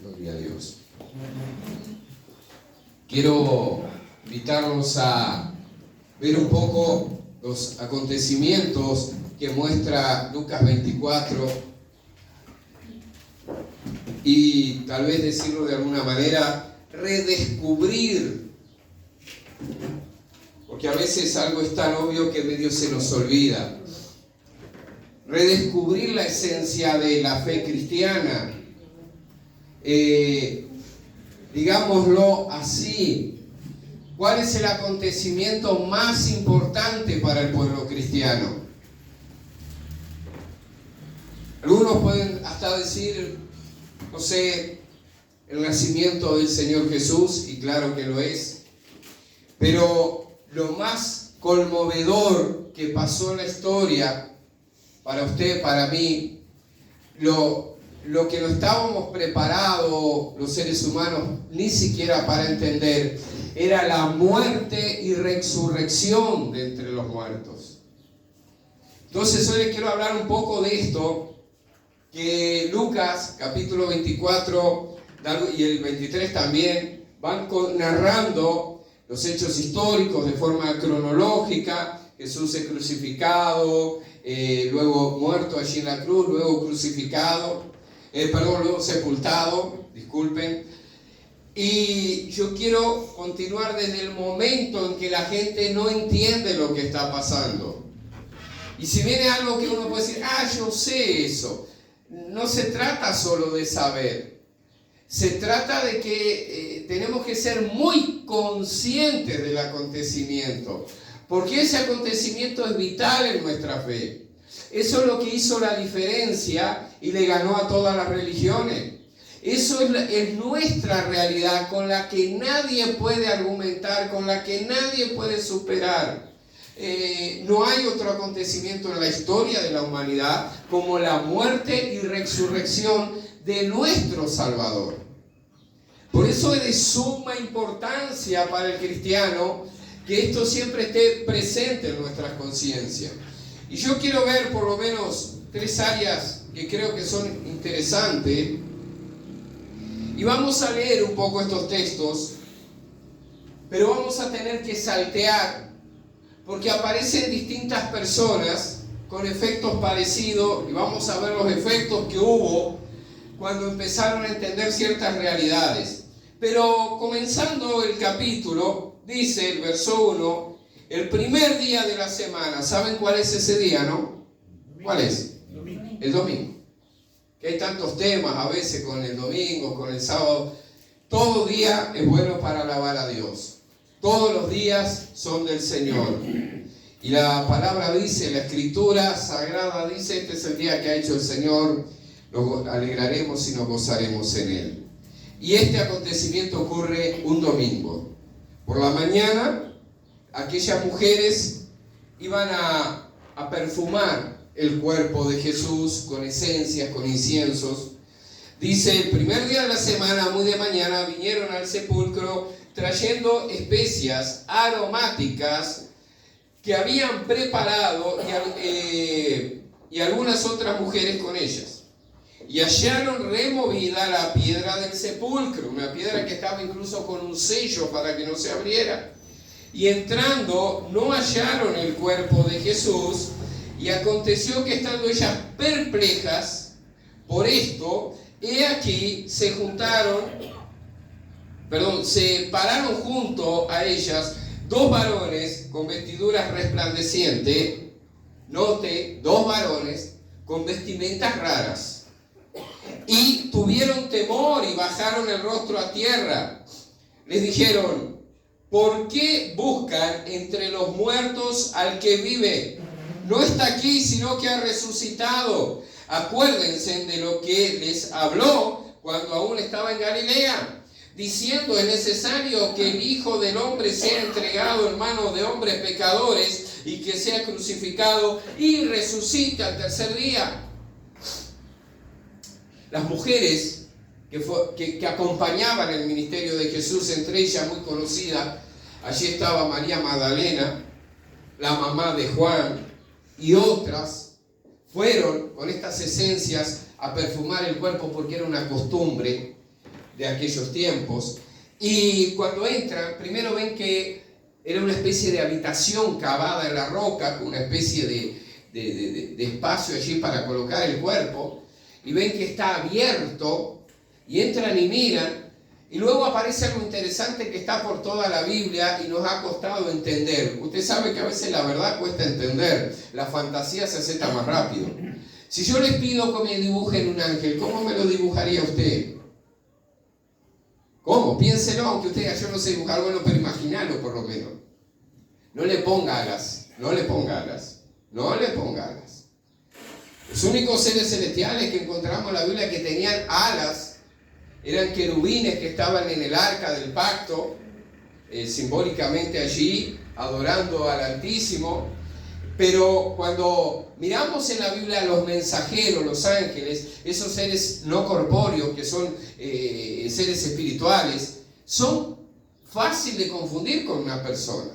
Gloria a Dios. Quiero invitarlos a ver un poco los acontecimientos que muestra Lucas 24 y tal vez decirlo de alguna manera, redescubrir, porque a veces algo es tan obvio que medio se nos olvida. Redescubrir la esencia de la fe cristiana, digámoslo así. ¿Cuál es el acontecimiento más importante para el pueblo cristiano? Algunos pueden hasta decir, no sé, el nacimiento del Señor Jesús, y claro que lo es, pero lo más conmovedor que pasó en la historia, para usted, para mí, lo que no estábamos preparados los seres humanos ni siquiera para entender, era la muerte y resurrección de entre los muertos. Entonces hoy les quiero hablar un poco de esto, que Lucas capítulo 24 y el 23 también van narrando los hechos históricos de forma cronológica. Jesús es crucificado, luego muerto allí en la cruz, luego crucificado, luego sepultado, disculpen. Y yo quiero continuar desde el momento en que la gente no entiende lo que está pasando. Y si viene algo que uno puede decir, yo sé eso, no se trata solo de saber. Se trata de que tenemos que ser muy conscientes del acontecimiento, porque ese acontecimiento es vital en nuestra fe. Eso es lo que hizo la diferencia y le ganó a todas las religiones. Eso es nuestra realidad, con la que nadie puede argumentar, con la que nadie puede superar. No hay otro acontecimiento en la historia de la humanidad como la muerte y resurrección de nuestro Salvador. Por eso es de suma importancia para el cristiano que esto siempre esté presente en nuestras conciencias. Y yo quiero ver por lo menos 3 áreas que creo que son interesantes. Y vamos a leer un poco estos textos, pero vamos a tener que saltear, porque aparecen distintas personas con efectos parecidos, y vamos a ver los efectos que hubo cuando empezaron a entender ciertas realidades. Pero comenzando el capítulo, dice el verso 1, el primer día de la semana. ¿Saben cuál es ese día, no? ¿Cuál es? El domingo. Que hay tantos temas a veces con el domingo, con el sábado. Todo día es bueno para alabar a Dios. Todos los días son del Señor. Y la palabra dice, la escritura sagrada dice, este es el día que ha hecho el Señor, nos alegraremos y nos gozaremos en él. Y este acontecimiento ocurre un domingo. Por la mañana, aquellas mujeres iban a perfumar el cuerpo de Jesús con esencias, con inciensos. Dice, el primer día de la semana, muy de mañana, vinieron al sepulcro trayendo especias aromáticas que habían preparado y algunas otras mujeres con ellas. Y hallaron removida la piedra del sepulcro, una piedra que estaba incluso con un sello para que no se abriera. Y entrando, no hallaron el cuerpo de Jesús. Y aconteció que estando ellas perplejas por esto, he aquí se pararon junto a ellas 2 varones con vestiduras resplandecientes. Note, 2 varones con vestimentas raras. Y tuvieron temor y bajaron el rostro a tierra. Les dijeron, ¿por qué buscan entre los muertos al que vive? No está aquí, sino que ha resucitado. Acuérdense de lo que les habló cuando aún estaba en Galilea, diciendo, es necesario que el Hijo del Hombre sea entregado en manos de hombres pecadores y que sea crucificado y resucite al tercer día. Las mujeres que acompañaban el ministerio de Jesús, entre ellas muy conocida, allí estaba María Magdalena, la mamá de Juan, y otras, fueron con estas esencias a perfumar el cuerpo porque era una costumbre. de aquellos tiempos. Y cuando entran, primero ven que era una especie de habitación cavada en la roca, con una especie de espacio allí para colocar el cuerpo, y ven que está abierto, y entran y miran, y luego aparece algo interesante que está por toda la Biblia y nos ha costado entender. Usted sabe que a veces la verdad cuesta entender, la fantasía se acepta más rápido. Si yo les pido que me dibujen un ángel, ¿cómo me lo dibujaría usted? ¿Cómo? Piénselo, aunque usted diga, yo no sé dibujar, bueno, pero imaginalo por lo menos. No le ponga alas, no le ponga alas, no le ponga alas. Los únicos seres celestiales que encontramos en la Biblia que tenían alas eran querubines que estaban en el arca del pacto, simbólicamente allí, adorando al Altísimo. Pero cuando miramos en la Biblia a los mensajeros, los ángeles, esos seres no corpóreos que son seres espirituales, son fáciles de confundir con una persona.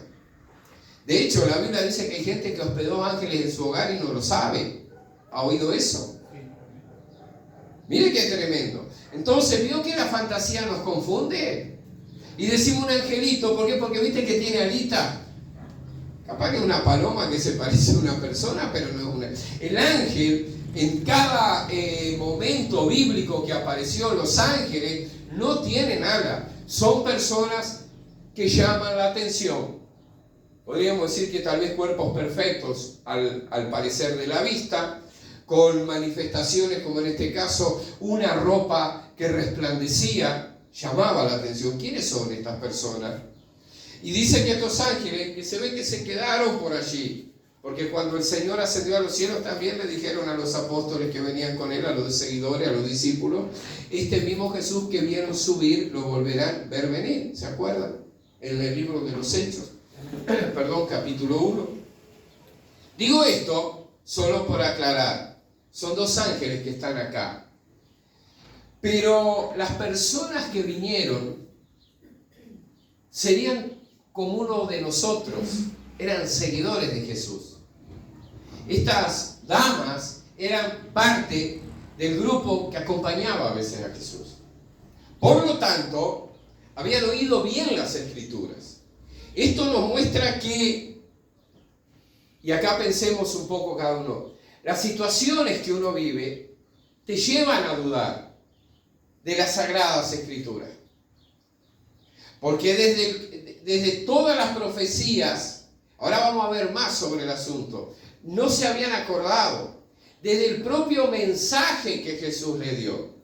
De hecho, la Biblia dice que hay gente que hospedó ángeles en su hogar y no lo sabe. ¿Ha oído eso? Mire qué tremendo. Entonces, ¿vio que la fantasía nos confunde? Y decimos un angelito, ¿por qué? Porque viste que tiene alita. Capaz que es una paloma que se parece a una persona, pero no es una. El ángel, en cada momento bíblico que apareció, los ángeles no tienen ala. Son personas que llaman la atención. Podríamos decir que tal vez cuerpos perfectos al parecer de la vista, con manifestaciones como en este caso una ropa que resplandecía, llamaba la atención. ¿Quiénes son estas personas? Y dice que estos ángeles, que se ve que se quedaron por allí, porque cuando el Señor ascendió a los cielos también le dijeron a los apóstoles que venían con él, a los seguidores, a los discípulos, este mismo Jesús que vieron subir lo volverán a ver venir. ¿Se acuerdan? En el libro de los Hechos, perdón, capítulo 1. Digo esto solo por aclarar. Son dos ángeles que están acá. Pero las personas que vinieron serían como uno de nosotros, eran seguidores de Jesús. Estas damas eran parte del grupo que acompañaba a veces a Jesús. Por lo tanto, habían oído bien las Escrituras. Esto nos muestra que, y acá pensemos un poco cada uno, las situaciones que uno vive te llevan a dudar de las Sagradas Escrituras. Porque desde todas las profecías, ahora vamos a ver más sobre el asunto, no se habían acordado. Desde el propio mensaje que Jesús le dio.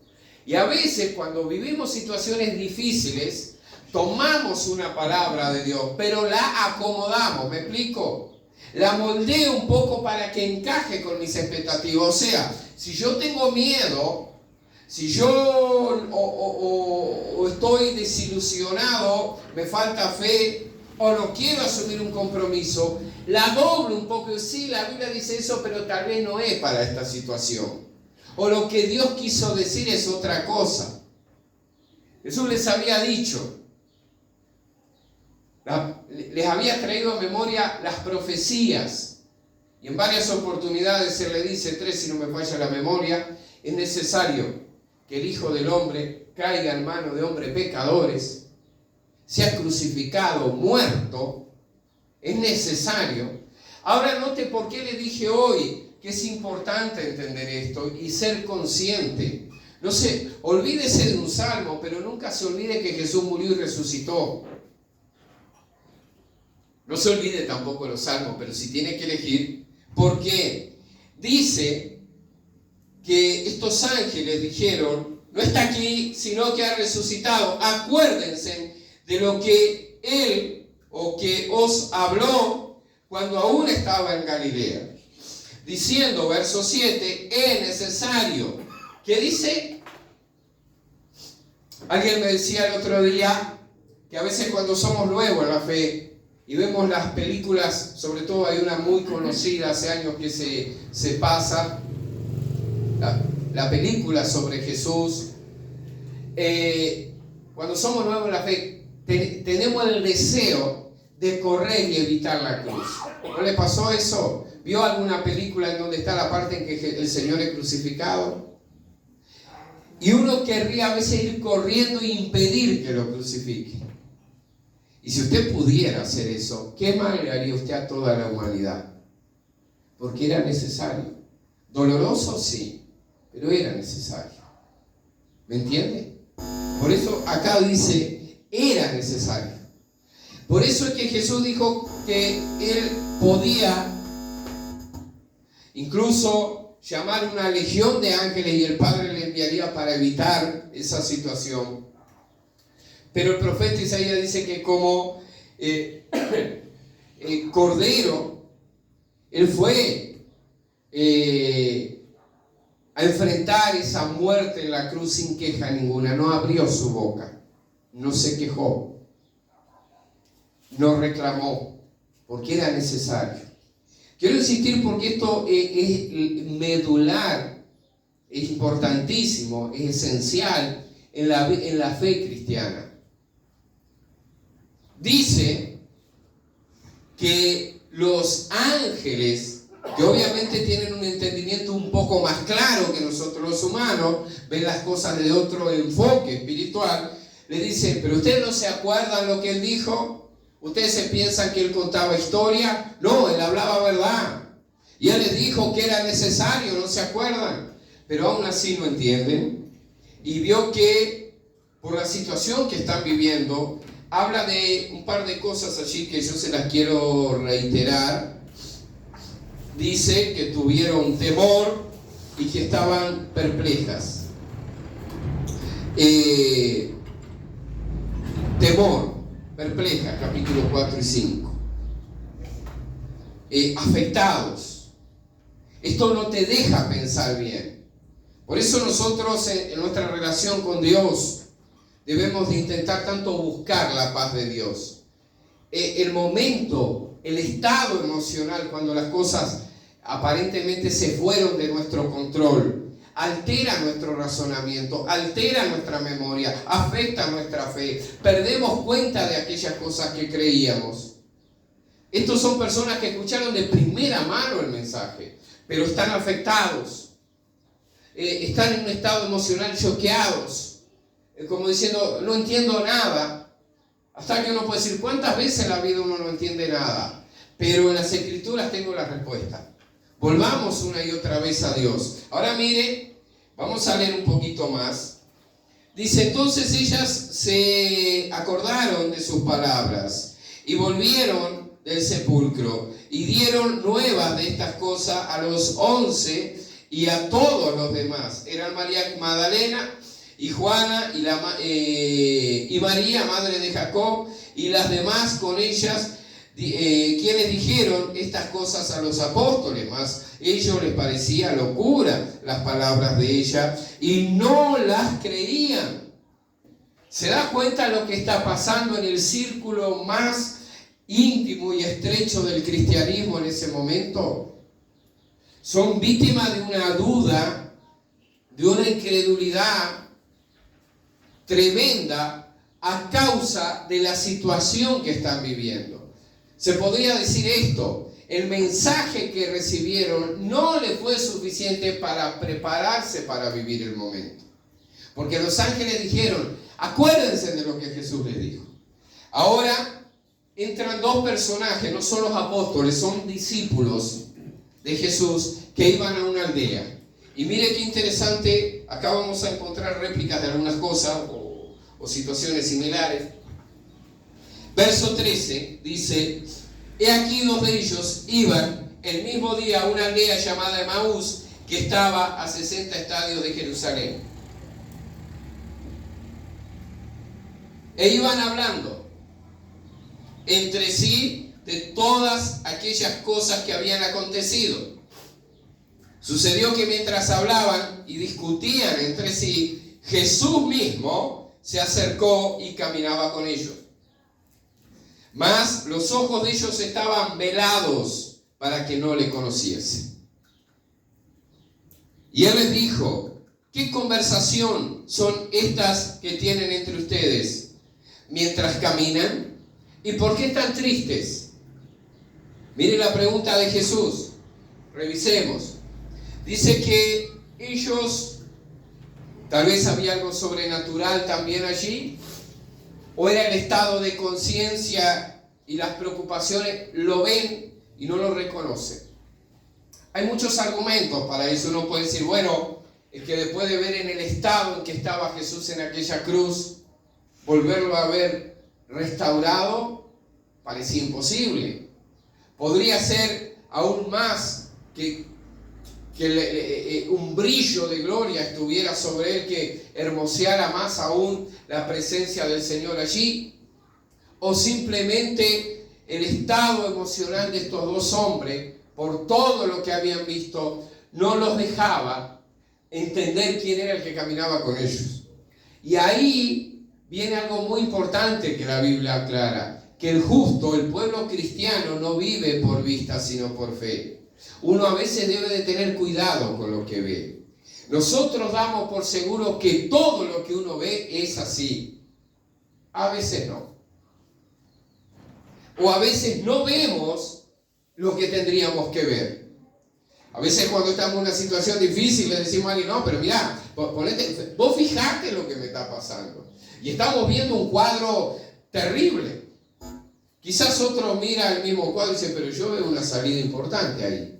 Y a veces cuando vivimos situaciones difíciles, tomamos una palabra de Dios, pero la acomodamos, ¿me explico? La moldeo un poco para que encaje con mis expectativas. O sea, si yo tengo miedo, si yo o estoy desilusionado, me falta fe, o no quiero asumir un compromiso, la doblo un poco. Sí, la Biblia dice eso, pero tal vez no es para esta situación. O lo que Dios quiso decir es otra cosa. Jesús les había dicho, les había traído a memoria las profecías. Y en varias oportunidades se le dice, 3 si no me falla la memoria, es necesario que el Hijo del Hombre caiga en manos de hombres pecadores, sea crucificado, muerto, es necesario. Ahora note por qué le dije hoy que es importante entender esto y ser consciente. No sé, olvídese de un salmo, pero nunca se olvide que Jesús murió y resucitó. No se olvide tampoco de los salmos, pero si tiene que elegir, ¿por qué? Dice que estos ángeles dijeron, no está aquí, sino que ha resucitado. Acuérdense de lo que Él o que os habló cuando aún estaba en Galilea. Diciendo, verso 7, es necesario. ¿Qué dice? Alguien me decía el otro día que a veces cuando somos nuevos en la fe y vemos las películas, sobre todo hay una muy conocida hace años que se pasa, la película sobre Jesús, cuando somos nuevos en la fe, tenemos el deseo de correr y evitar la cruz. ¿No le pasó eso? ¿Vio alguna película en donde está la parte en que el Señor es crucificado? Y uno querría a veces ir corriendo e impedir que lo crucifiquen. Y si usted pudiera hacer eso, ¿qué mal le haría usted a toda la humanidad? Porque era necesario. Doloroso, sí, pero era necesario. ¿Me entiende? Por eso acá dice, era necesario. Por eso es que Jesús dijo que Él podía incluso llamar una legión de ángeles y el Padre le enviaría para evitar esa situación. Pero el profeta Isaías dice que como cordero, Él fue a enfrentar esa muerte en la cruz sin queja ninguna. No abrió su boca, no se quejó, no reclamó, porque era necesario. Quiero insistir porque esto es medular, es importantísimo, es esencial en la fe cristiana. Dice que los ángeles, que obviamente tienen un entendimiento un poco más claro que nosotros los humanos, ven las cosas de otro enfoque espiritual, le dicen, pero ustedes no se acuerdan lo que él dijo. ¿Ustedes se piensan que él contaba historia? No, él hablaba verdad. Y él les dijo que era necesario, ¿no se acuerdan? Pero aún así no entienden. Y vio que por la situación que están viviendo, habla de un par de cosas allí que yo se las quiero reiterar. Dice que tuvieron temor y que estaban perplejas. Temor. Perpleja, capítulo 4 y 5. Afectados. Esto no te deja pensar bien. Por eso nosotros en nuestra relación con Dios debemos de intentar tanto buscar la paz de Dios. El momento, el estado emocional cuando las cosas aparentemente se fueron de nuestro control, altera nuestro razonamiento, altera nuestra memoria, afecta nuestra fe. Perdemos cuenta de aquellas cosas que creíamos. Estos son personas que escucharon de primera mano el mensaje, pero están afectados. Están en un estado emocional choqueados. Como diciendo, no entiendo nada. Hasta que uno puede decir, ¿cuántas veces en la vida uno no entiende nada? Pero en las Escrituras tengo la respuesta. Volvamos una y otra vez a Dios. Ahora mire, vamos a leer un poquito más. Dice, entonces ellas se acordaron de sus palabras y volvieron del sepulcro y dieron nuevas de estas cosas a los 11 y a todos los demás. Eran María Magdalena y Juana y María, madre de Jacob, y las demás con ellas, quienes dijeron estas cosas a los apóstoles, mas ellos les parecía locura las palabras de ella y no las creían. ¿Se da cuenta lo que está pasando en el círculo más íntimo y estrecho del cristianismo en ese momento? Son víctimas de una duda, de una incredulidad tremenda a causa de la situación que están viviendo. Se podría decir esto: el mensaje que recibieron no le fue suficiente para prepararse para vivir el momento. Porque los ángeles dijeron, acuérdense de lo que Jesús les dijo. Ahora entran dos personajes, no son los apóstoles, son discípulos de Jesús que iban a una aldea. Y mire qué interesante, acá vamos a encontrar réplicas de algunas cosas o situaciones similares. Verso 13 dice, he aquí dos de ellos iban el mismo día a una aldea llamada Emaús, que estaba a 60 estadios de Jerusalén. E iban hablando entre sí de todas aquellas cosas que habían acontecido. Sucedió que mientras hablaban y discutían entre sí, Jesús mismo se acercó y caminaba con ellos. Mas los ojos de ellos estaban velados para que no le conociesen. Y él les dijo, ¿qué conversación son estas que tienen entre ustedes mientras caminan? ¿Y por qué están tristes? Miren la pregunta de Jesús. Revisemos. Dice que ellos Tal vez había algo sobrenatural también allí, o era el estado de conciencia y las preocupaciones lo ven y no lo reconocen. Hay muchos argumentos para eso. Uno puede decir, bueno, es que después de ver en el estado en que estaba Jesús en aquella cruz, volverlo a ver restaurado parecía imposible. Podría ser aún más que un brillo de gloria estuviera sobre él, que hermoseara más aún la presencia del Señor allí, o simplemente el estado emocional de estos dos hombres, por todo lo que habían visto, no los dejaba entender quién era el que caminaba con ellos. Y ahí viene algo muy importante que la Biblia aclara, que el justo, el pueblo cristiano, no vive por vista sino por fe. Uno a veces debe de tener cuidado con lo que ve. Nosotros damos por seguro que todo lo que uno ve es así. A veces no. O a veces no vemos lo que tendríamos que ver. A veces cuando estamos en una situación difícil le decimos a alguien, no, pero mira, vos fijate lo que me está pasando. Y estamos viendo un cuadro terrible. Quizás otro mira el mismo cuadro y dice, pero yo veo una salida importante ahí.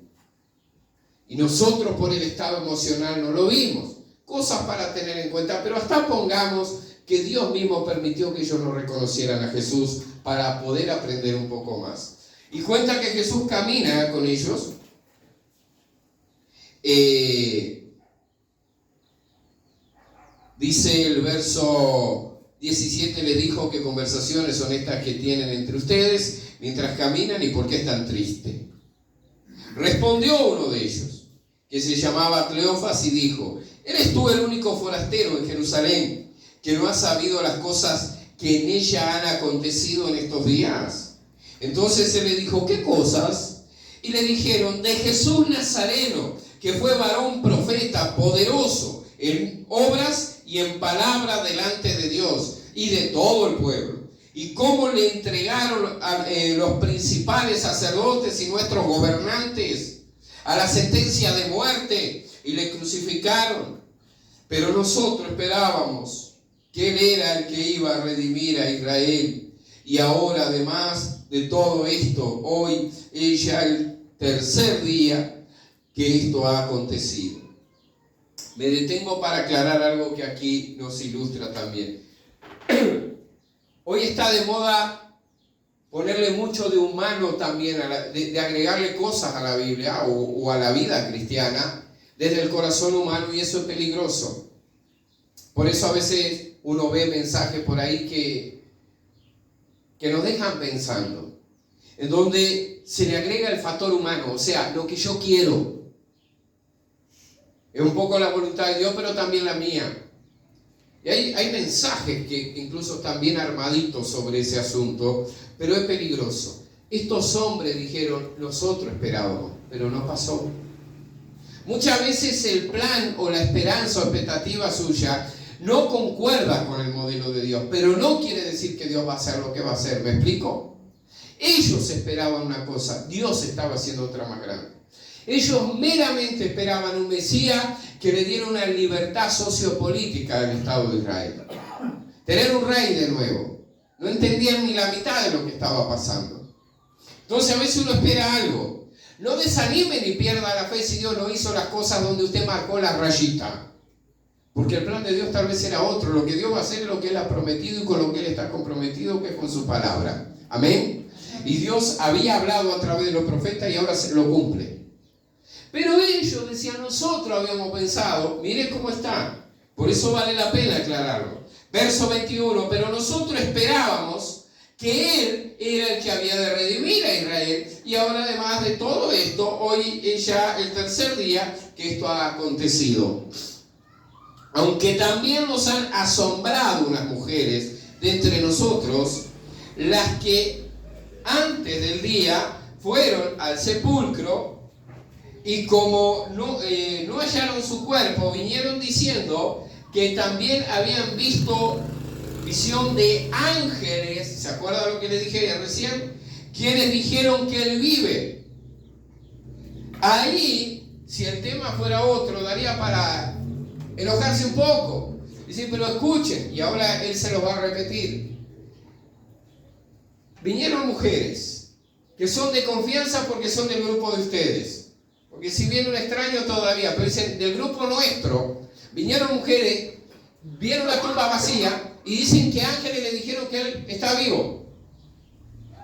Y nosotros por el estado emocional no lo vimos. Cosas para tener en cuenta, pero hasta pongamos que Dios mismo permitió que ellos no reconocieran a Jesús para poder aprender un poco más. Y cuenta que Jesús camina con ellos. Dice el verso 17, le dijo, ¿qué conversaciones son estas que tienen entre ustedes mientras caminan y por qué están tristes? Respondió uno de ellos, que se llamaba Cleofas, y dijo, ¿eres tú el único forastero en Jerusalén que no ha sabido las cosas que en ella han acontecido en estos días? Entonces él le dijo, ¿qué cosas? Y le dijeron, de Jesús Nazareno, que fue varón profeta, poderoso en obras y en palabra delante de Dios y de todo el pueblo. Y cómo le entregaron a los principales sacerdotes y nuestros gobernantes a la sentencia de muerte y le crucificaron. Pero nosotros esperábamos que Él era el que iba a redimir a Israel. Y ahora, además de todo esto, hoy es ya el tercer día que esto ha acontecido. Me detengo para aclarar algo que aquí nos ilustra también. Hoy está de moda ponerle mucho de humano también, de agregarle cosas a la Biblia o a la vida cristiana desde el corazón humano, y eso es peligroso. Por eso a veces uno ve mensajes por ahí que nos dejan pensando, en donde se le agrega el factor humano, o sea, lo que yo quiero. Es un poco la voluntad de Dios, pero también la mía. Y hay mensajes que incluso están bien armaditos sobre ese asunto, pero es peligroso. Estos hombres dijeron, nosotros esperábamos, pero no pasó. Muchas veces el plan o la esperanza o expectativa suya no concuerda con el modelo de Dios, pero no quiere decir que Dios va a hacer lo que va a hacer. ¿Me explico? Ellos esperaban una cosa, Dios estaba haciendo otra más grande. Ellos meramente esperaban un Mesías que le diera una libertad sociopolítica al Estado de Israel. Tener un rey de nuevo. No entendían ni la mitad de lo que estaba pasando. Entonces a veces uno espera algo. No desanime ni pierda la fe si Dios no hizo las cosas donde usted marcó la rayita. Porque el plan de Dios tal vez era otro. Lo que Dios va a hacer es lo que Él ha prometido y con lo que Él está comprometido, que es con su palabra. Amén. Y Dios había hablado a través de los profetas y ahora se lo cumple. Pero ellos decían, nosotros habíamos pensado, miren cómo está. Por eso vale la pena aclararlo. Verso 21, pero nosotros esperábamos que Él era el que había de redimir a Israel. Y ahora, además de todo esto, hoy es ya el tercer día que esto ha acontecido. Aunque también nos han asombrado unas mujeres de entre nosotros, las que antes del día fueron al sepulcro, y como no hallaron su cuerpo, vinieron diciendo que también habían visto visión de ángeles. ¿Se acuerdan lo que les dije recién? Quienes dijeron que Él vive. Ahí, si el tema fuera otro, daría para enojarse un poco. Dice, pero escuchen, y ahora él se los va a repetir. Vinieron mujeres que son de confianza porque son del grupo de ustedes. Porque si viene un extraño todavía, pero dicen, del grupo nuestro, vinieron mujeres, vieron la tumba vacía y dicen que ángeles le dijeron que él está vivo.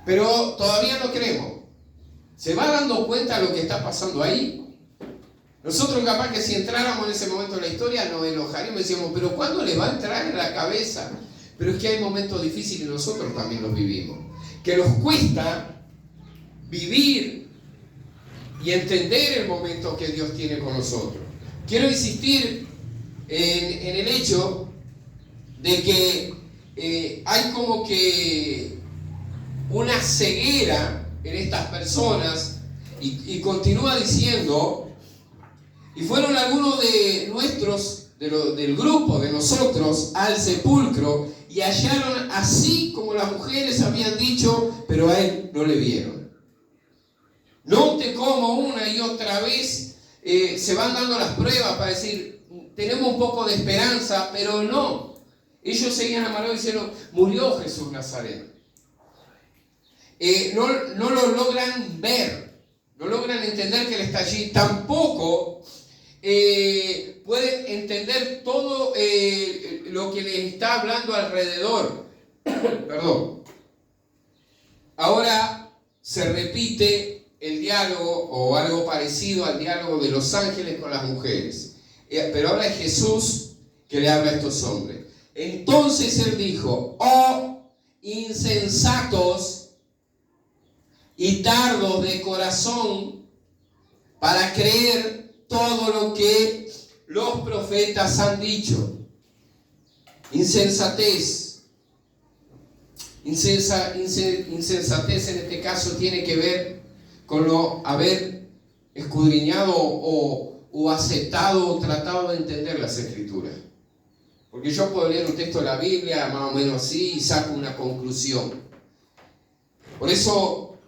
Pero todavía no creemos. ¿Se va dando cuenta de lo que está pasando ahí? Nosotros capaz que si entráramos en ese momento de la historia nos enojaríamos y decíamos, pero ¿cuándo le va a entrar en la cabeza? Pero es que hay momentos difíciles y nosotros también los vivimos. Que nos cuesta vivir y entender el momento que Dios tiene con nosotros. Quiero insistir en el hecho de que hay como que una ceguera en estas personas y continúa diciendo, y fueron algunos de nuestros, del grupo de nosotros, al sepulcro y hallaron así como las mujeres habían dicho, pero a él no le vieron. Note cómo una y otra vez se van dando las pruebas para decir, tenemos un poco de esperanza, pero no. Ellos seguían amargados diciendo, murió Jesús Nazareno. No lo logran ver, no logran entender que él está allí. Tampoco pueden entender todo lo que les está hablando alrededor. Perdón. Ahora se repite el diálogo o algo parecido al diálogo de los ángeles con las mujeres. Pero ahora es Jesús que le habla a estos hombres. Entonces él dijo, oh insensatos y tardos de corazón para creer todo lo que los profetas han dicho. Insensatez. Insensatez en este caso tiene que ver con lo haber escudriñado o aceptado o tratado de entender las Escrituras. Porque yo puedo leer un texto de la Biblia más o menos así y saco una conclusión. Por eso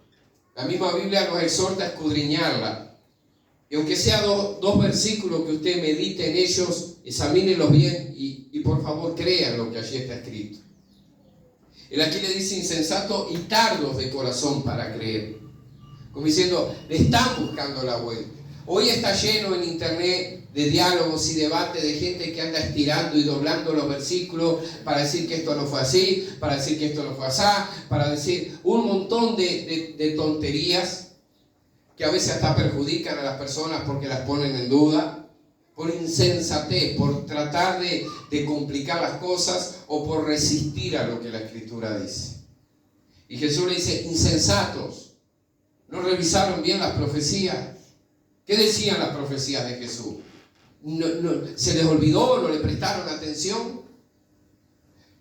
la misma Biblia nos exhorta a escudriñarla. Y aunque sea dos versículos que usted medite en ellos, examínenlos bien y por favor crean lo que allí está escrito. Él aquí le dice insensato y tardos de corazón para creer. Como diciendo, le están buscando la vuelta. Hoy está lleno en internet de diálogos y debates de gente que anda estirando y doblando los versículos para decir que esto no fue así, para decir que esto no fue así, para decir un montón de tonterías que a veces hasta perjudican a las personas porque las ponen en duda, por insensatez, por tratar de complicar las cosas o por resistir a lo que la Escritura dice. Y Jesús le dice, insensatos, ¿no revisaron bien las profecías? ¿Qué decían las profecías de Jesús? ¿Se les olvidó? ¿No le prestaron atención?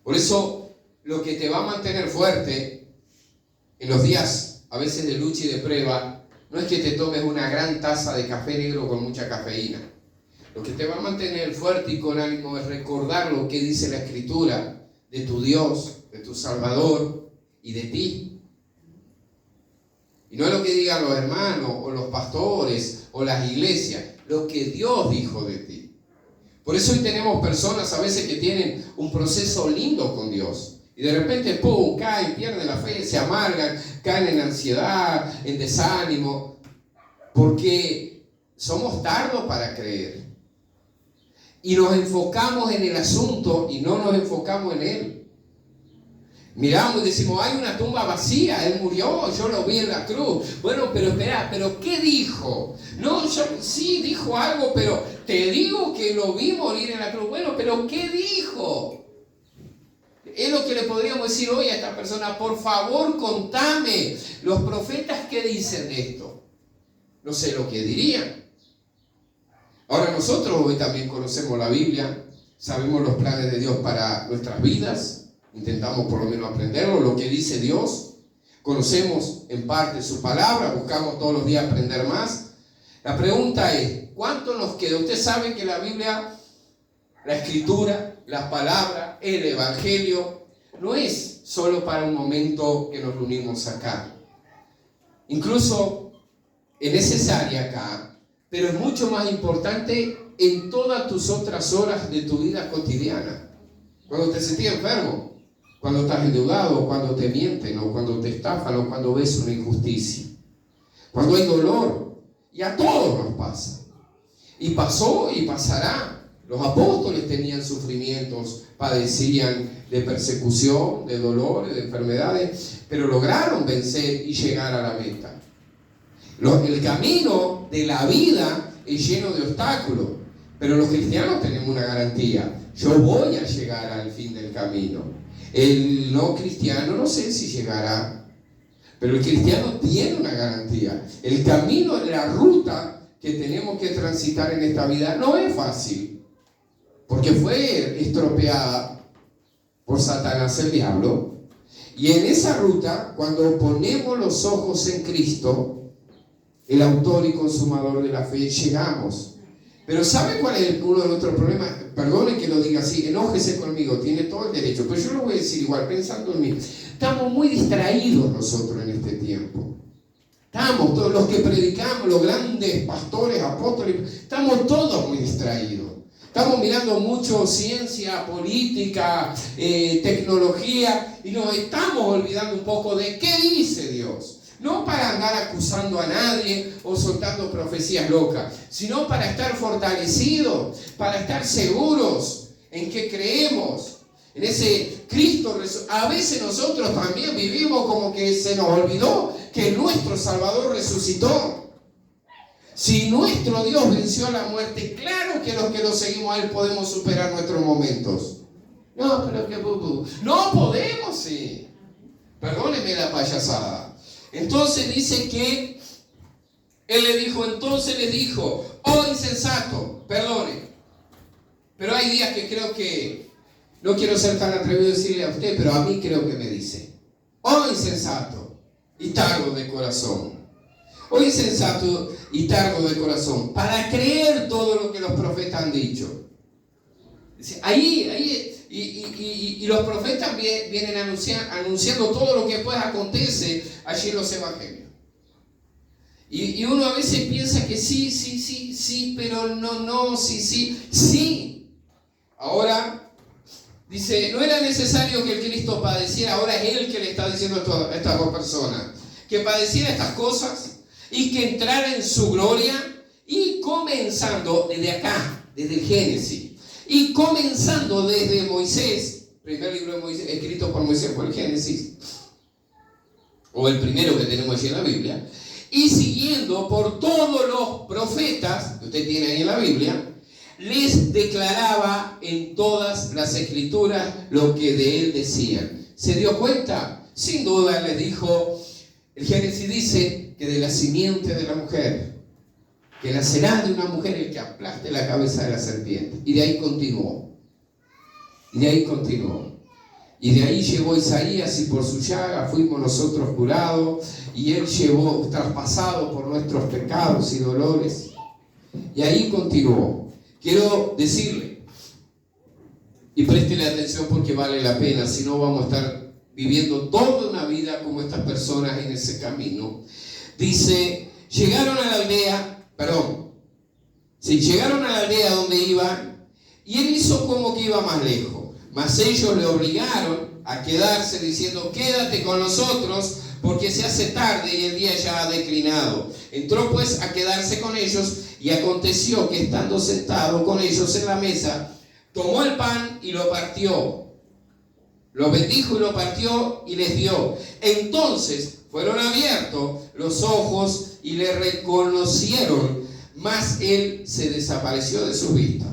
Por eso, lo que te va a mantener fuerte en los días a veces de lucha y de prueba, no es que te tomes una gran taza de café negro con mucha cafeína. Lo que te va a mantener fuerte y con ánimo es recordar lo que dice la Escritura de tu Dios, de tu Salvador y de ti. Y no es lo que digan los hermanos o los pastores o las iglesias, lo que Dios dijo de ti. Por eso hoy tenemos personas a veces que tienen un proceso lindo con Dios. Y de repente, ¡pum!, caen, pierden la fe, se amargan, caen en ansiedad, en desánimo, porque somos tardos para creer. Y nos enfocamos en el asunto y no nos enfocamos en Él. Miramos y decimos, hay una tumba vacía, Él murió, yo lo vi en la cruz. Bueno, pero espera, ¿pero qué dijo? No, sí dijo algo, pero te digo que lo vi morir en la cruz. Bueno, pero ¿qué dijo? Es lo que le podríamos decir hoy a esta persona, por favor contame, los profetas ¿qué dicen de esto? No sé lo que dirían. Ahora nosotros hoy también conocemos la Biblia, sabemos los planes de Dios para nuestras vidas, intentamos por lo menos aprenderlo, lo que dice Dios, conocemos en parte su palabra, buscamos todos los días aprender más. La pregunta es, ¿cuánto nos queda? Usted sabe que la Biblia, la Escritura, las palabras, el Evangelio, no es solo para un momento que nos reunimos acá. Incluso es necesaria acá, pero es mucho más importante en todas tus otras horas de tu vida cotidiana. Cuando te sentís enfermo, cuando estás endeudado, cuando te mienten, o cuando te estafan, o cuando ves una injusticia. Cuando hay dolor, y a todos nos pasa. Y pasó y pasará. Los apóstoles tenían sufrimientos, padecían de persecución, de dolores, de enfermedades, pero lograron vencer y llegar a la meta. El camino de la vida es lleno de obstáculos, pero los cristianos tenemos una garantía: yo voy a llegar al fin del camino. El no cristiano no sé si llegará, pero el cristiano tiene una garantía. El camino, la ruta que tenemos que transitar en esta vida no es fácil, porque fue estropeada por Satanás, el diablo. Y en esa ruta, cuando ponemos los ojos en Cristo, el autor y consumador de la fe, llegamos. Pero ¿sabe cuál es uno de nuestros problemas? Perdone que lo diga así, enójese conmigo, tiene todo el derecho, pero yo lo voy a decir igual, pensando en mí. Estamos muy distraídos nosotros en este tiempo. Estamos, todos los que predicamos, los grandes pastores, apóstoles, estamos todos muy distraídos. Estamos mirando mucho ciencia, política, tecnología, y nos estamos olvidando un poco de qué dice Dios. No para andar acusando a nadie o soltando profecías locas, sino para estar fortalecidos, para estar seguros en que creemos, en ese Cristo. A veces nosotros también vivimos como que se nos olvidó que nuestro Salvador resucitó. Si nuestro Dios venció a la muerte, claro que los que lo seguimos a Él podemos superar nuestros momentos. No, pero que no podemos, sí. Perdóneme la payasada. Entonces dice que Él les dijo, oh insensato, perdone. Pero hay días que creo que, no quiero ser tan atrevido a decirle a usted, pero a mí creo que me dice, oh insensato y tardo de corazón. Oh insensato y tardo de corazón, para creer todo lo que los profetas han dicho. Y los profetas vienen anunciando todo lo que después acontece allí en los evangelios. Y uno a veces piensa que sí, pero no, sí. Ahora, dice, no era necesario que el Cristo padeciera, ahora es Él que le está diciendo a estas dos personas, que padeciera estas cosas y que entrara en su gloria, y comenzando desde acá, desde el Génesis, y comenzando desde Moisés, primer libro de Moisés, escrito por Moisés, fue el Génesis, o el primero que tenemos allí en la Biblia, y siguiendo por todos los profetas que usted tiene ahí en la Biblia, les declaraba en todas las escrituras lo que de él decían. ¿Se dio cuenta? Sin duda les dijo. El Génesis dice que de la simiente de la mujer, que nacerá de una mujer el que aplaste la cabeza de la serpiente. Y de ahí continuó. Y de ahí llevó Isaías, y por su llaga fuimos nosotros curados. Y él llevó traspasado por nuestros pecados y dolores. Y ahí continuó. Quiero decirle, y préstele atención porque vale la pena, si no vamos a estar viviendo toda una vida como estas personas en ese camino. Dice, llegaron a la aldea donde iban, y él hizo como que iba más lejos, mas ellos le obligaron a quedarse diciendo, quédate con nosotros porque se hace tarde y el día ya ha declinado. Entró pues a quedarse con ellos, y aconteció que estando sentado con ellos en la mesa, tomó el pan y lo partió. Lo bendijo y lo partió y les dio. Entonces fueron abiertos los ojos y le reconocieron, mas él se desapareció de sus vistas.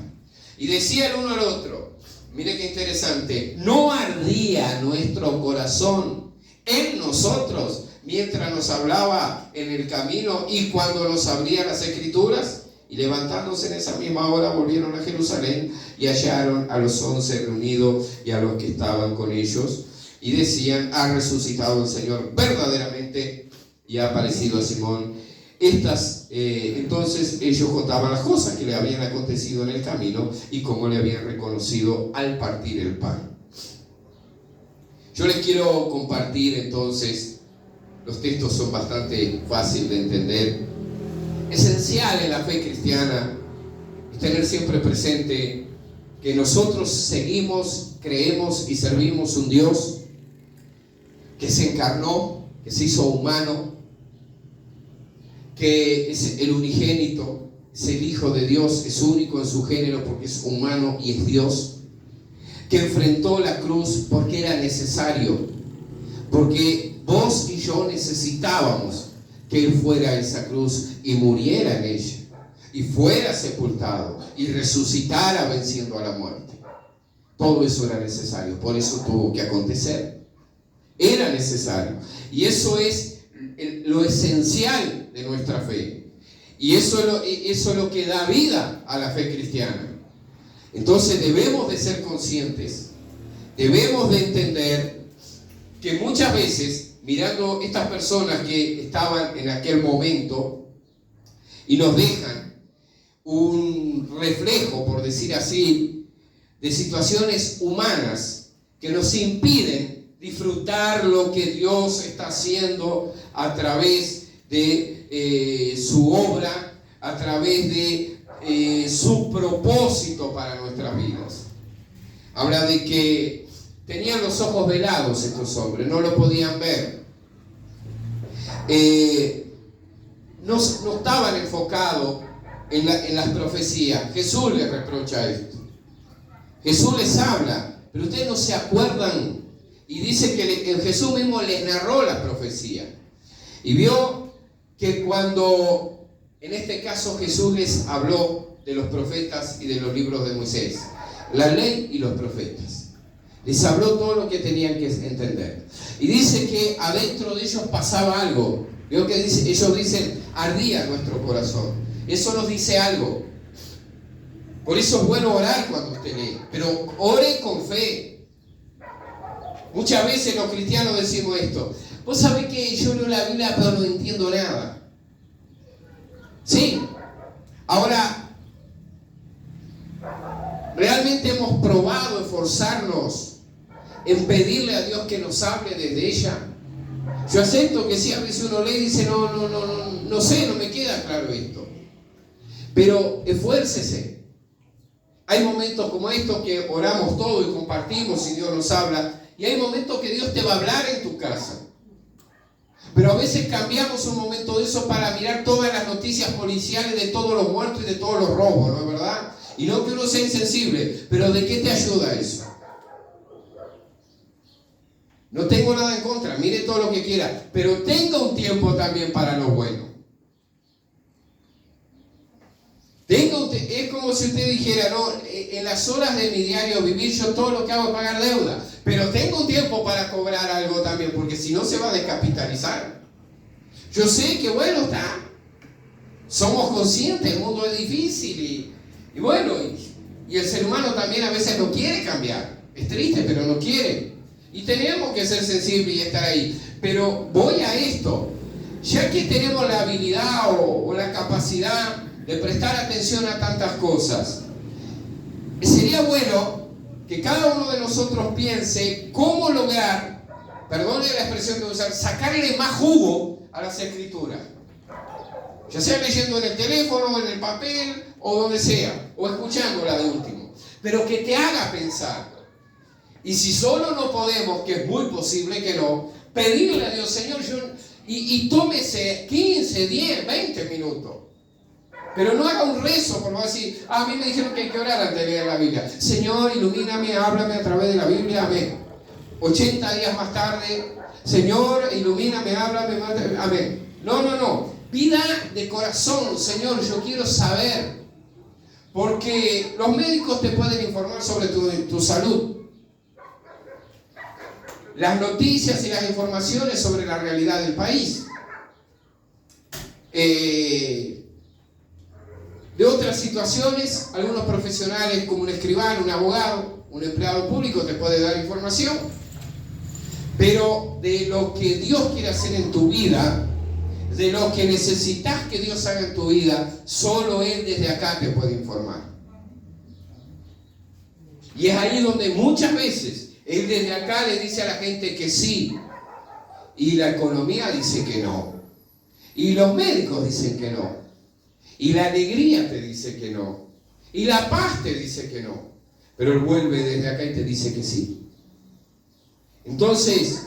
Y decía el uno al otro, mire qué interesante, ¿no ardía nuestro corazón en nosotros mientras nos hablaba en el camino y cuando nos abría las escrituras? Y levantándose en esa misma hora volvieron a Jerusalén y hallaron a los 11 reunidos y a los que estaban con ellos, y decían, ha resucitado el Señor verdaderamente y ha aparecido a Simón. Entonces ellos contaban las cosas que le habían acontecido en el camino y cómo le habían reconocido al partir el pan. Yo les quiero compartir entonces, los textos son bastante fáciles de entender. Esencial en la fe cristiana es tener siempre presente que nosotros seguimos, creemos y servimos un Dios que se encarnó, que se hizo humano, que es el unigénito, es el Hijo de Dios, es único en su género porque es humano y es Dios, que enfrentó la cruz porque era necesario, porque vos y yo necesitábamos que Él fuera a esa cruz y muriera en ella, y fuera sepultado y resucitara venciendo a la muerte. Todo eso era necesario, por eso tuvo que acontecer. Era necesario. Y eso es lo esencial de nuestra fe. Y eso es lo que da vida a la fe cristiana. Entonces debemos de ser conscientes, debemos de entender que muchas veces, mirando estas personas que estaban en aquel momento y nos dejan un reflejo, por decir así, de situaciones humanas que nos impiden disfrutar lo que Dios está haciendo a través de su obra, a través de su propósito para nuestras vidas. Habla de que tenían los ojos velados estos hombres, no lo podían ver. No estaban enfocados en las profecías. Jesús les reprocha esto. Jesús les habla, pero ustedes no se acuerdan. Y dice que Jesús mismo les narró la profecía. Y vio que cuando, en este caso, Jesús les habló de los profetas y de los libros de Moisés, la ley y los profetas. Les habló todo lo que tenían que entender. Y dice que adentro de ellos pasaba algo. Veo que ellos dicen, ardía nuestro corazón. Eso nos dice algo. Por eso es bueno orar cuando usted lee, pero ore con fe. Muchas veces los cristianos decimos esto: vos sabés que yo leo la Biblia pero no entiendo nada. Sí. Ahora, ¿realmente hemos probado esforzarnos en pedirle a Dios que nos hable desde ella? Yo acepto que sí, a veces uno lee y dice, no sé, no me queda claro esto. Pero esfuércese. Hay momentos como estos que oramos todo y compartimos y Dios nos habla. Y hay momentos que Dios te va a hablar en tu casa. Pero a veces cambiamos un momento de eso para mirar todas las noticias policiales de todos los muertos y de todos los robos, ¿no es verdad? Y no que uno sea insensible, pero ¿de qué te ayuda eso? No tengo nada en contra, mire todo lo que quiera, pero tenga un tiempo también para lo bueno. Es como si usted dijera, no, en las horas de mi diario vivir yo todo lo que hago es pagar deuda, pero tengo un tiempo para cobrar algo también, porque si no se va a descapitalizar. Yo sé que bueno, está, somos conscientes, el mundo es difícil y bueno, y el ser humano también a veces no quiere cambiar, es triste pero no quiere, y tenemos que ser sensibles y estar ahí. Pero voy a esto, ya que tenemos la habilidad o la capacidad de prestar atención a tantas cosas, sería bueno que cada uno de nosotros piense cómo lograr, perdone la expresión que voy a usar, sacarle más jugo a las escrituras, ya sea leyendo en el teléfono, en el papel o donde sea, o escuchándola de último, pero que te haga pensar. Y si solo no podemos, que es muy posible que no, pedirle a Dios, Señor, y tómese 15, 10, 20 minutos. Pero no haga un rezo, por no decir, a mí me dijeron que hay que orar antes de leer la Biblia. Señor, ilumíname, háblame a través de la Biblia, amén. 80 días más tarde, Señor, ilumíname, háblame, amén. No. Pida de corazón, Señor, yo quiero saber. Porque los médicos te pueden informar sobre tu salud. Las noticias y las informaciones sobre la realidad del país. De otras situaciones, algunos profesionales como un escribano, un abogado, un empleado público te puede dar información. Pero de lo que Dios quiere hacer en tu vida, de lo que necesitas que Dios haga en tu vida, solo Él desde acá te puede informar. Y es ahí donde muchas veces Él desde acá le dice a la gente que sí, y la economía dice que no, y los médicos dicen que no, y la alegría te dice que no, Y la paz te dice que no. Pero Él vuelve desde acá y te dice que sí. Entonces,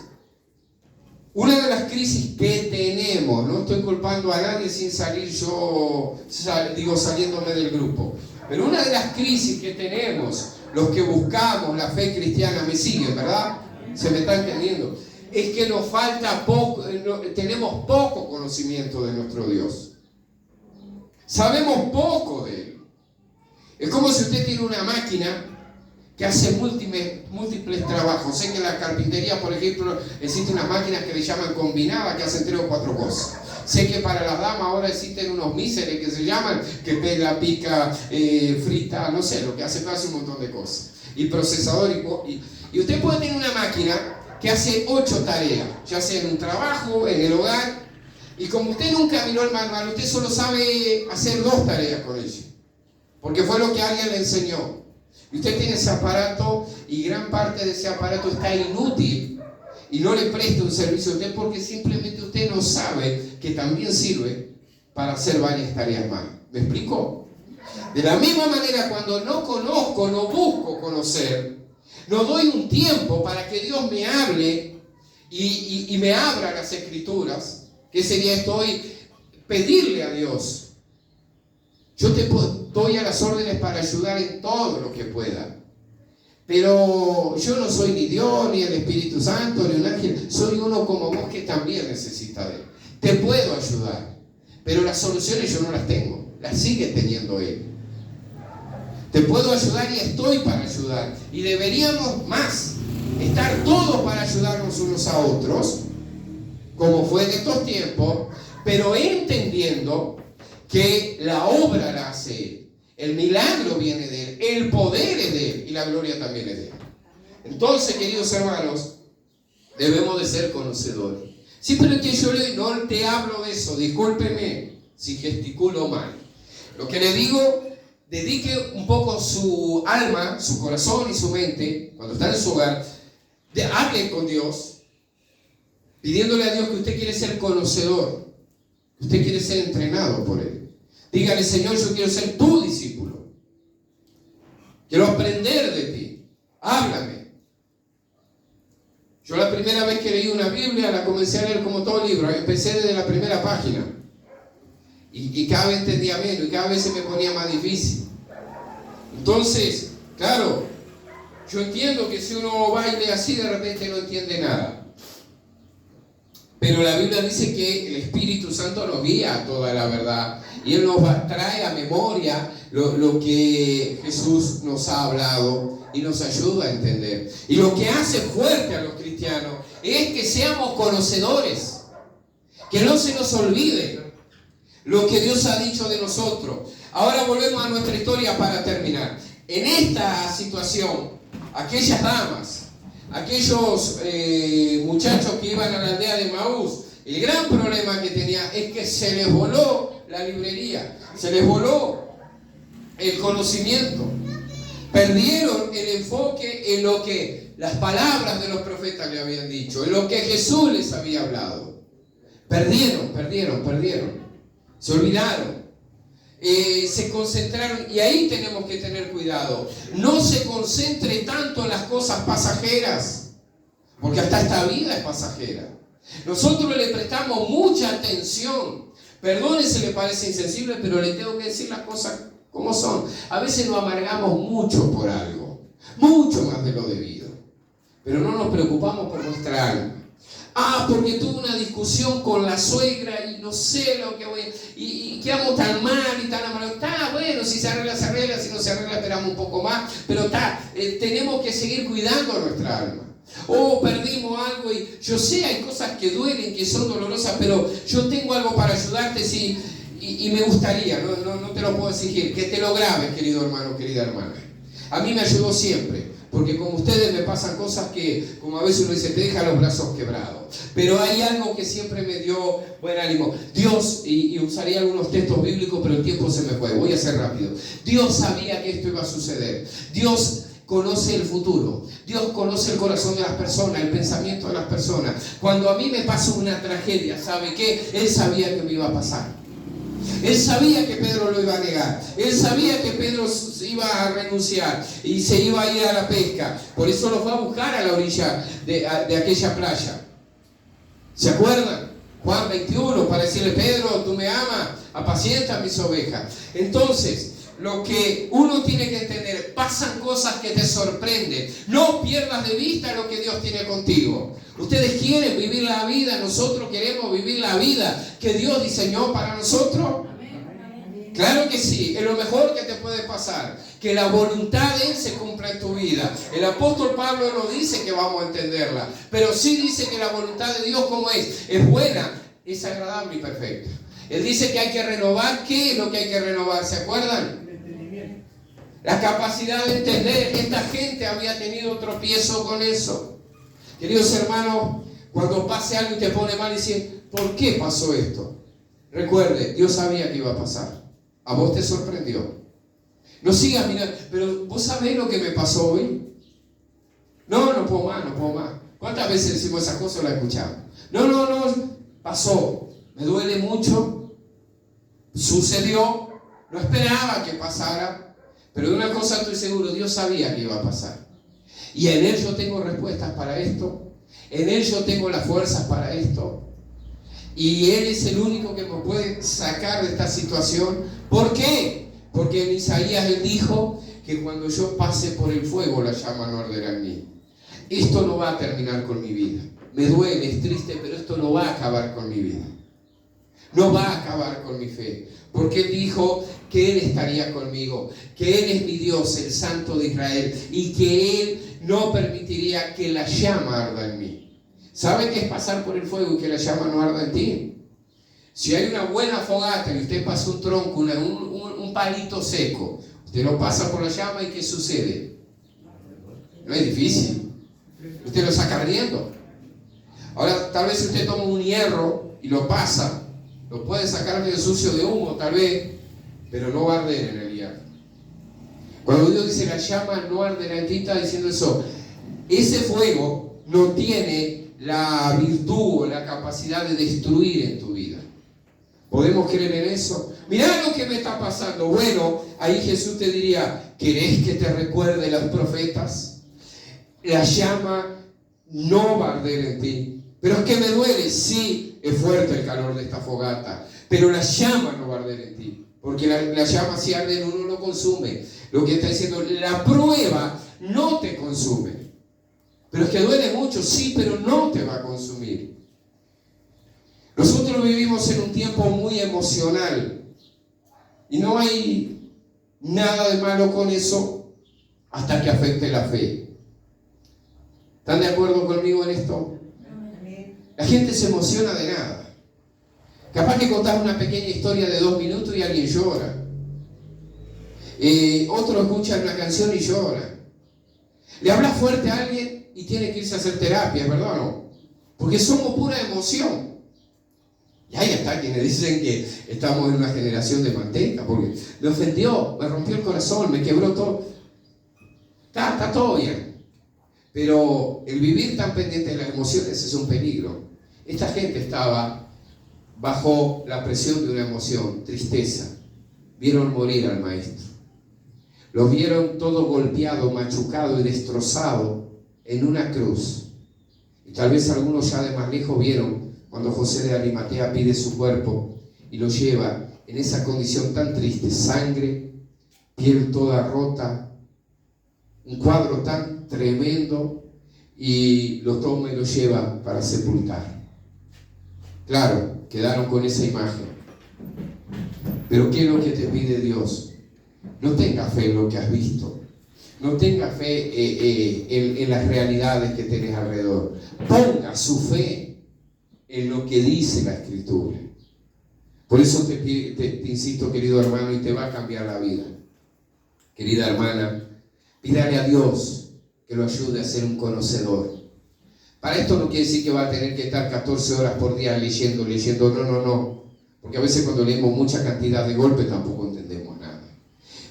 una de las crisis que tenemos, no estoy culpando a nadie sin salir yo, saliéndome del grupo, pero una de las crisis que tenemos, los que buscamos la fe cristiana, me siguen, ¿verdad? ¿Se me está entendiendo? Es que nos falta poco, tenemos poco conocimiento de nuestro Dios. Sabemos poco de Él. Es como si usted tiene una máquina que hace múltiples trabajos. Sé que en la carpintería, por ejemplo, existen unas máquinas que le llaman combinadas, que hacen 3 o 4 cosas. Sé que para las damas ahora existen unos míseres que se llaman, que pela, pica, frita, no sé, lo que hace un montón de cosas. Y procesador, y usted puede tener una máquina que hace 8 tareas, ya sea en un trabajo, en el hogar, y como usted nunca miró el manual, usted solo sabe hacer 2 tareas con ella, porque fue lo que alguien le enseñó. Y usted tiene ese aparato y gran parte de ese aparato está inútil y no le presta un servicio a usted porque simplemente usted no sabe que también sirve para hacer varias tareas más. ¿Me explico? De la misma manera, cuando no conozco, no busco conocer, no doy un tiempo para que Dios me hable y me abra las Escrituras, que sería pedirle a Dios. Yo te doy a las órdenes para ayudar en todo lo que pueda. Pero yo no soy ni Dios, ni el Espíritu Santo, ni un ángel. Soy uno como vos que también necesita de Él. Te puedo ayudar, pero las soluciones yo no las tengo. Las sigue teniendo Él. Te puedo ayudar y estoy para ayudar. Y deberíamos más estar todos para ayudarnos unos a otros, como fue en estos tiempos, pero entendiendo que la obra la hace Él, el milagro viene de Él, el poder es de Él y la gloria también es de Él. Entonces, queridos hermanos, debemos de ser conocedores. Siempre que yo no te hablo de eso, discúlpeme si gesticulo mal. Lo que le digo, dedique un poco su alma, su corazón y su mente, cuando está en su hogar, hable con Dios, pidiéndole a Dios que usted quiere ser conocedor. Usted quiere ser entrenado por Él. Dígale: Señor, yo quiero ser tu discípulo. Quiero aprender de ti. Háblame. Yo la primera vez que leí una Biblia la comencé a leer como todo libro. Empecé desde la primera página. Y cada vez entendía menos y cada vez se me ponía más difícil. Entonces, claro, yo entiendo que si uno baile así de repente no entiende nada. Pero la Biblia dice que el Espíritu Santo nos guía a toda la verdad. Y Él nos trae a memoria lo que Jesús nos ha hablado y nos ayuda a entender. Y lo que hace fuerte a los cristianos es que seamos conocedores. Que no se nos olvide lo que Dios ha dicho de nosotros. Ahora volvemos a nuestra historia para terminar. En esta situación, aquellas damas, aquellos muchachos que iban a la aldea de Maús, el gran problema que tenía es que se les voló la librería, se les voló el conocimiento, perdieron el enfoque en lo que las palabras de los profetas le habían dicho, en lo que Jesús les había hablado. Perdieron, se olvidaron. Se concentraron, y ahí tenemos que tener cuidado. No se concentre tanto en las cosas pasajeras, porque hasta esta vida es pasajera. Nosotros le prestamos mucha atención. Perdone si le parece insensible, pero le tengo que decir las cosas como son. A veces nos amargamos mucho por algo, mucho más de lo debido, pero no nos preocupamos por nuestra alma. Porque tuve una discusión con la suegra y no sé lo que voy y quedamos tan mal y tan amados. Está bueno, si se arregla, si no se arregla, esperamos un poco más, pero tenemos que seguir cuidando nuestra alma. Perdimos algo y yo sé, hay cosas que duelen, que son dolorosas, pero yo tengo algo para ayudarte y me gustaría, no te lo puedo exigir, que te lo grabes, querido hermano, querida hermana. A mí me ayudó siempre. Porque con ustedes me pasan cosas que, como a veces uno dice, te deja los brazos quebrados. Pero hay algo que siempre me dio buen ánimo. Dios, y usaría algunos textos bíblicos, pero el tiempo se me fue. Voy a ser rápido. Dios sabía que esto iba a suceder. Dios conoce el futuro. Dios conoce el corazón de las personas, el pensamiento de las personas. Cuando a mí me pasa una tragedia, ¿sabe qué? Él sabía que me iba a pasar. Él sabía que Pedro lo iba a negar. Él sabía que Pedro iba a renunciar y se iba a ir a la pesca. Por eso los va a buscar a la orilla de aquella playa. ¿Se acuerdan? Juan 21, para decirle: Pedro, tú me amas, apacienta mis ovejas. Entonces, lo que uno tiene que entender, pasan cosas que te sorprenden. No pierdas de vista lo que Dios tiene contigo. Ustedes quieren vivir la vida, nosotros queremos vivir la vida que Dios diseñó para nosotros. Claro que sí, es lo mejor que te puede pasar, que la voluntad de Él se cumpla en tu vida. El apóstol Pablo no dice que vamos a entenderla, pero sí dice que la voluntad de Dios, ¿cómo es? Es buena, es agradable y perfecta. Él dice que hay que renovar. ¿Qué es lo que hay que renovar? ¿Se acuerdan? La capacidad de entender. Esta gente había tenido tropiezo con eso. Queridos hermanos, cuando pase algo y te pone mal, dice: ¿por qué pasó esto? Recuerde, Dios sabía que iba a pasar. A vos te sorprendió. No sigas mirando. Pero vos sabés lo que me pasó hoy. No puedo más. ¿Cuántas veces decimos esas cosas o las escuchamos? No, pasó. Me duele mucho. Sucedió. No esperaba que pasara. Pero de una cosa estoy seguro: Dios sabía que iba a pasar. Y en Él yo tengo respuestas para esto. En Él yo tengo las fuerzas para esto. Y Él es el único que me puede sacar de esta situación. ¿Por qué? Porque en Isaías Él dijo que cuando yo pase por el fuego, la llama no arderá en mí. Esto no va a terminar con mi vida. Me duele, es triste, pero esto no va a acabar con mi vida. No va a acabar con mi fe. Porque Él dijo que Él estaría conmigo, que Él es mi Dios, el Santo de Israel, y que Él no permitiría que la llama arda en mí. ¿Sabe qué es pasar por el fuego y que la llama no arda en ti? Si hay una buena fogata y usted pasa un tronco, un palito seco, usted lo pasa por la llama y ¿qué sucede? No es difícil. Usted lo saca ardiendo. Ahora, tal vez usted toma un hierro y lo pasa, lo puede sacar medio sucio de humo, tal vez, pero no va a arder en el hierro. Cuando Dios dice la llama no arderá en ti, está diciendo eso. Ese fuego no tiene la virtud o la capacidad de destruir en tu vida. ¿Podemos creer en eso? Mirá lo que me está pasando. Bueno, ahí Jesús te diría: ¿querés que te recuerde los profetas? La llama no va a arder en ti. Pero es que me duele. Sí, es fuerte el calor de esta fogata, pero la llama no va a arder en ti. Porque la llama, si arde en uno, lo consume. Lo que está diciendo, la prueba no te consume. Pero es que duele mucho, sí, pero no te va a consumir. Nosotros vivimos en un tiempo muy emocional. Y no hay nada de malo con eso hasta que afecte la fe. ¿Están de acuerdo conmigo en esto? La gente se emociona de nada. Capaz que contás una pequeña historia de 2 minutos y alguien llora. Otro escucha una canción y llora. Le hablas fuerte a alguien y tiene que irse a hacer terapia, ¿verdad o no? Porque somos pura emoción. Y ahí está quienes dicen que estamos en una generación de manteca, porque me ofendió, me rompió el corazón, me quebró todo. Está todo bien. Pero el vivir tan pendiente de las emociones es un peligro. Esta gente estaba bajo la presión de una emoción, tristeza. Vieron morir al maestro. Lo vieron todo golpeado, machucado y destrozado en una cruz. Y tal vez algunos ya de más lejos vieron cuando José de Arimatea pide su cuerpo y lo lleva en esa condición tan triste, sangre, piel toda rota, un cuadro tan tremendo, y lo toma y lo lleva para sepultar. Claro, quedaron con esa imagen. Pero ¿qué es lo que te pide Dios? No tengas fe en lo que has visto. No tengas fe en las realidades que tenés alrededor. Ponga su fe en lo que dice la Escritura. Por eso te insisto, querido hermano, y te va a cambiar la vida. Querida hermana, pídale a Dios que lo ayude a ser un conocedor. Para esto no quiere decir que va a tener que estar 14 horas por día leyendo. No. Porque a veces cuando leemos mucha cantidad de golpe tampoco entendemos nada.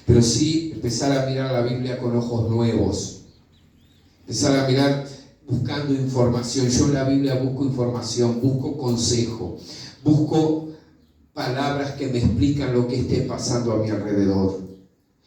Pero sí empezar a mirar la Biblia con ojos nuevos. Empezar a mirar buscando información. Yo en la Biblia busco información, busco consejo, busco palabras que me explican lo que esté pasando a mi alrededor.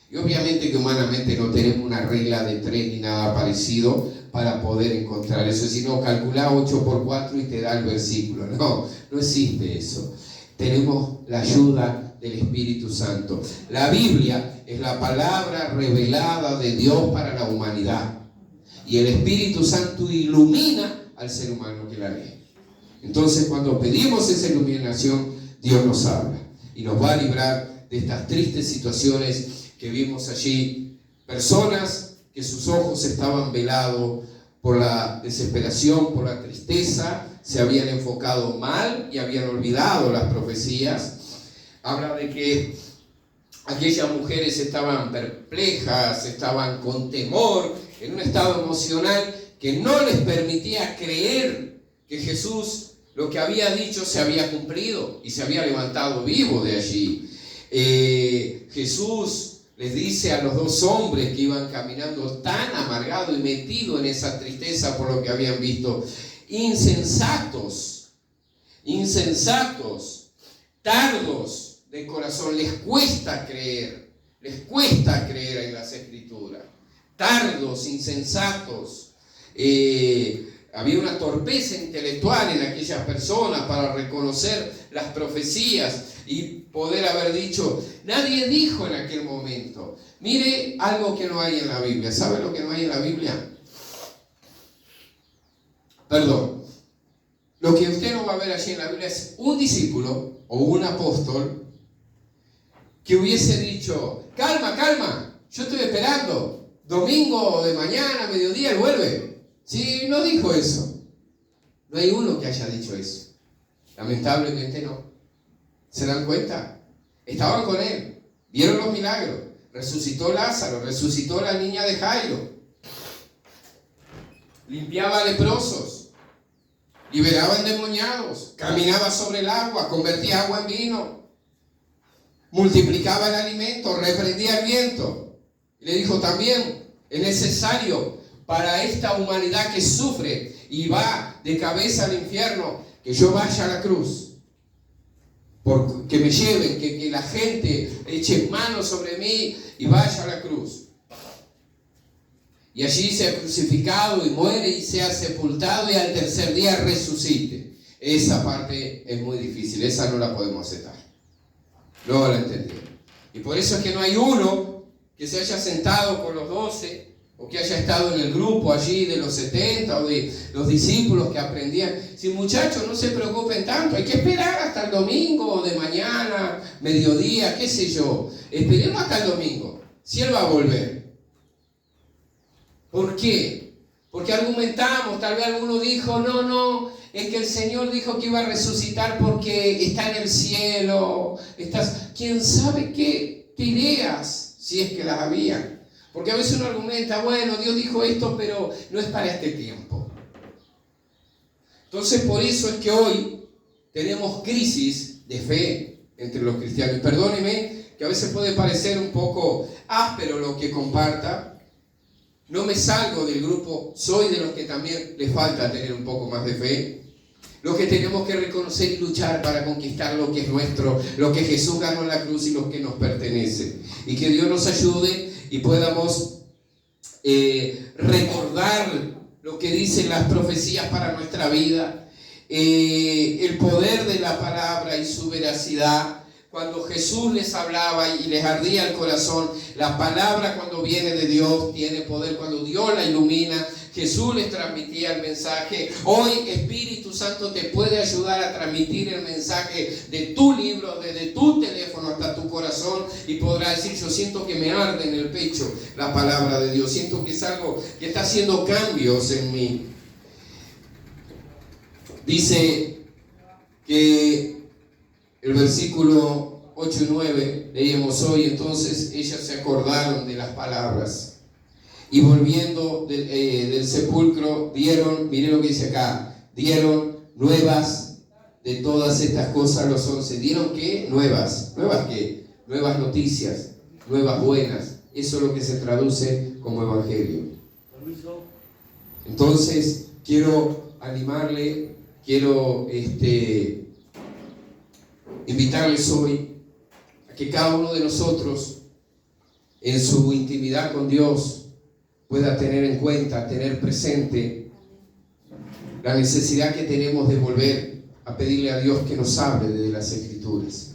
Y obviamente que humanamente no tenemos una regla de 3 ni nada parecido para poder encontrar eso. Si no, calcula 8 por 4 y te da el versículo. No existe eso. Tenemos la ayuda del Espíritu Santo. La Biblia es la palabra revelada de Dios para la humanidad. Y el Espíritu Santo ilumina al ser humano que la lee. Entonces, cuando pedimos esa iluminación, Dios nos habla y nos va a librar de estas tristes situaciones que vimos allí. Personas que sus ojos estaban velados por la desesperación, por la tristeza, se habían enfocado mal y habían olvidado las profecías. Habla de que aquellas mujeres estaban perplejas, estaban con temor, en un estado emocional que no les permitía creer que Jesús lo que había dicho se había cumplido y se había levantado vivo de allí. Jesús les dice a los 2 hombres que iban caminando tan amargados y metidos en esa tristeza por lo que habían visto: insensatos, tardos de corazón, les cuesta creer en las Escrituras. Tardos, insensatos. Había una torpeza intelectual en aquellas personas para reconocer las profecías y poder haber dicho: nadie dijo en aquel momento. Mire algo que no hay en la Biblia. ¿Sabe lo que no hay en la Biblia? Perdón. Lo que usted no va a ver allí en la Biblia es un discípulo o un apóstol que hubiese dicho: calma, yo estoy esperando. Domingo de mañana, mediodía, él vuelve. Sí, no dijo eso. No hay uno que haya dicho eso. Lamentablemente no. ¿Se dan cuenta? Estaban con él, vieron los milagros, resucitó Lázaro, resucitó la niña de Jairo, limpiaba leprosos, liberaba endemoniados, caminaba sobre el agua, convertía agua en vino, multiplicaba el alimento, reprendía el viento. Y le dijo también: es necesario para esta humanidad que sufre y va de cabeza al infierno, que yo vaya a la cruz. Que me lleven, que la gente eche mano sobre mí y vaya a la cruz. Y allí sea crucificado y muere y sea sepultado y al tercer día resucite. Esa parte es muy difícil, esa no la podemos aceptar. No la entendieron. Y por eso es que no hay uno que se haya sentado con los 12 o que haya estado en el grupo allí de los 70 o de los discípulos que aprendían. Si muchachos, no se preocupen tanto, hay que esperar hasta el domingo o de mañana, mediodía, qué sé yo. Esperemos hasta el domingo, si Él va a volver. ¿Por qué? Porque argumentamos, tal vez alguno dijo: no, es que el Señor dijo que iba a resucitar porque está en el cielo. ¿Quién sabe qué ideas, si es que las había? Porque a veces uno argumenta: bueno, Dios dijo esto, pero no es para este tiempo. Entonces, por eso es que hoy tenemos crisis de fe entre los cristianos. Y perdóneme que a veces puede parecer un poco áspero lo que comparta. No me salgo del grupo, soy de los que también le falta tener un poco más de fe. Los que tenemos que reconocer y luchar para conquistar lo que es nuestro, lo que Jesús ganó en la cruz y lo que nos pertenece. Y que Dios nos ayude y podamos recordar lo que dicen las profecías para nuestra vida, el poder de la palabra y su veracidad. Cuando Jesús les hablaba y les ardía el corazón, la palabra cuando viene de Dios tiene poder. Cuando Dios la ilumina, Jesús les transmitía el mensaje. Hoy Espíritu Santo te puede ayudar a transmitir el mensaje de tu libro, desde tu teléfono hasta tu corazón, y podrás decir: yo siento que me arde en el pecho la palabra de Dios, siento que es algo que está haciendo cambios en mí. Dice que el versículo 8 y 9 leíamos hoy: entonces ellas se acordaron de las palabras y volviendo del sepulcro dieron, miren lo que dice acá, dieron nuevas de todas estas cosas a los 11. ¿Dieron qué? Nuevas. ¿Nuevas qué? Nuevas noticias, nuevas buenas. Eso es lo que se traduce como evangelio. Entonces quiero animarle, quiero invitarles hoy a que cada uno de nosotros en su intimidad con Dios pueda tener en cuenta, tener presente la necesidad que tenemos de volver a pedirle a Dios que nos hable desde las Escrituras,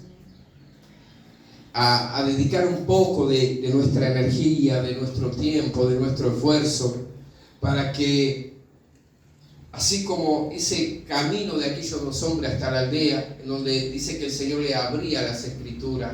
a dedicar un poco de nuestra energía, de nuestro tiempo, de nuestro esfuerzo, para que, así como ese camino de aquellos dos hombres hasta la aldea, en donde dice que el Señor le abría las Escrituras,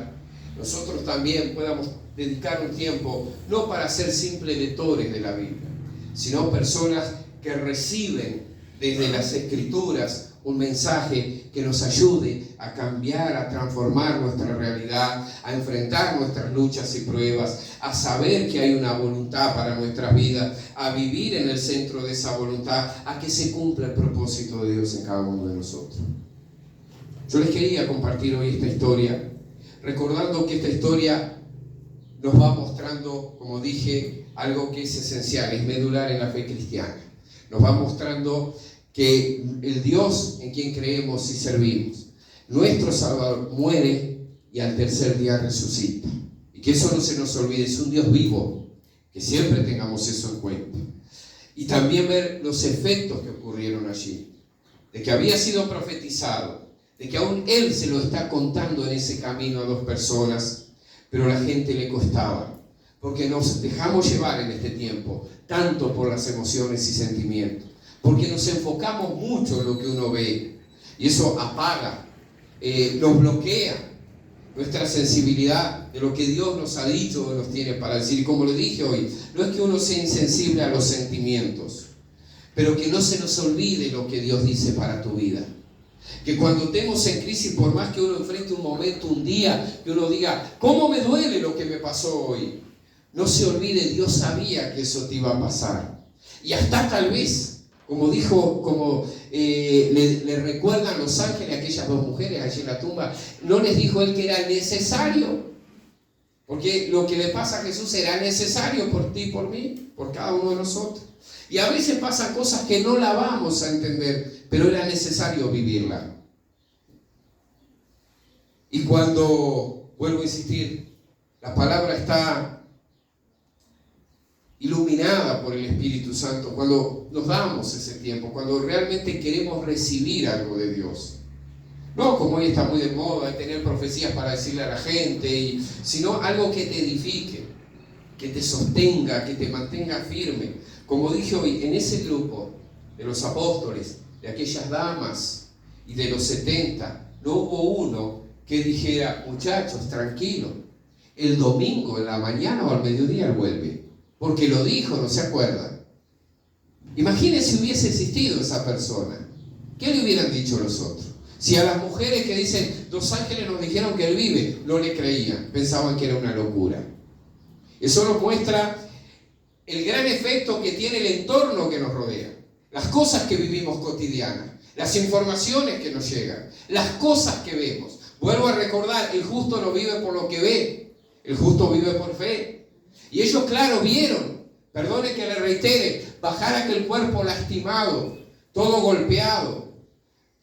nosotros también podamos dedicar un tiempo, no para ser simples lectores de la Biblia, sino personas que reciben desde las Escrituras un mensaje que nos ayude a cambiar, a transformar nuestra realidad, a enfrentar nuestras luchas y pruebas, a saber que hay una voluntad para nuestra vida, a vivir en el centro de esa voluntad, a que se cumpla el propósito de Dios en cada uno de nosotros. Yo les quería compartir hoy esta historia, recordando que esta historia nos va mostrando, como dije, algo que es esencial, es medular en la fe cristiana. Nos va mostrando que el Dios en quien creemos y servimos, nuestro Salvador, muere y al tercer día resucita. Y que eso no se nos olvide, es un Dios vivo, que siempre tengamos eso en cuenta. Y también ver los efectos que ocurrieron allí, de que había sido profetizado, de que aún Él se lo está contando en ese camino a dos personas, pero a la gente le costaba, porque nos dejamos llevar en este tiempo, tanto por las emociones y sentimientos, porque nos enfocamos mucho en lo que uno ve, y eso apaga, nos bloquea nuestra sensibilidad de lo que Dios nos ha dicho o nos tiene para decir. Y como le dije hoy, no es que uno sea insensible a los sentimientos, pero que no se nos olvide lo que Dios dice para tu vida. Que cuando estemos en crisis, por más que uno enfrente un momento, un día, que uno diga, ¿cómo me duele lo que me pasó hoy? No se olvide, Dios sabía que eso te iba a pasar. Y hasta tal vez, como dijo, le recuerdan los ángeles a aquellas dos mujeres allí en la tumba, no les dijo Él que era necesario. Porque lo que le pasa a Jesús era necesario por ti y por mí, por cada uno de nosotros. Y a veces pasan cosas que no la vamos a entender, pero era necesario vivirla. Y cuando, vuelvo a insistir, la palabra está iluminada por el Espíritu Santo, cuando nos damos ese tiempo, cuando realmente queremos recibir algo de Dios. No como hoy está muy de moda, tener profecías para decirle a la gente, sino algo que te edifique, que te sostenga, que te mantenga firme. Como dije hoy, en ese grupo de los apóstoles, de aquellas damas y de los 70, no hubo uno que dijera, muchachos, tranquilo, el domingo en la mañana o al mediodía él vuelve. Porque lo dijo, ¿no se acuerdan? Imagínense si hubiese existido esa persona. ¿Qué le hubieran dicho los otros? Si a las mujeres que dicen, los ángeles nos dijeron que Él vive, no le creían, pensaban que era una locura. Eso nos muestra el gran efecto que tiene el entorno que nos rodea. Las cosas que vivimos cotidianas, las informaciones que nos llegan, las cosas que vemos. Vuelvo a recordar, el justo no vive por lo que ve, el justo vive por fe. Y ellos, claro, vieron, perdone que le reitere, bajar aquel cuerpo lastimado, todo golpeado,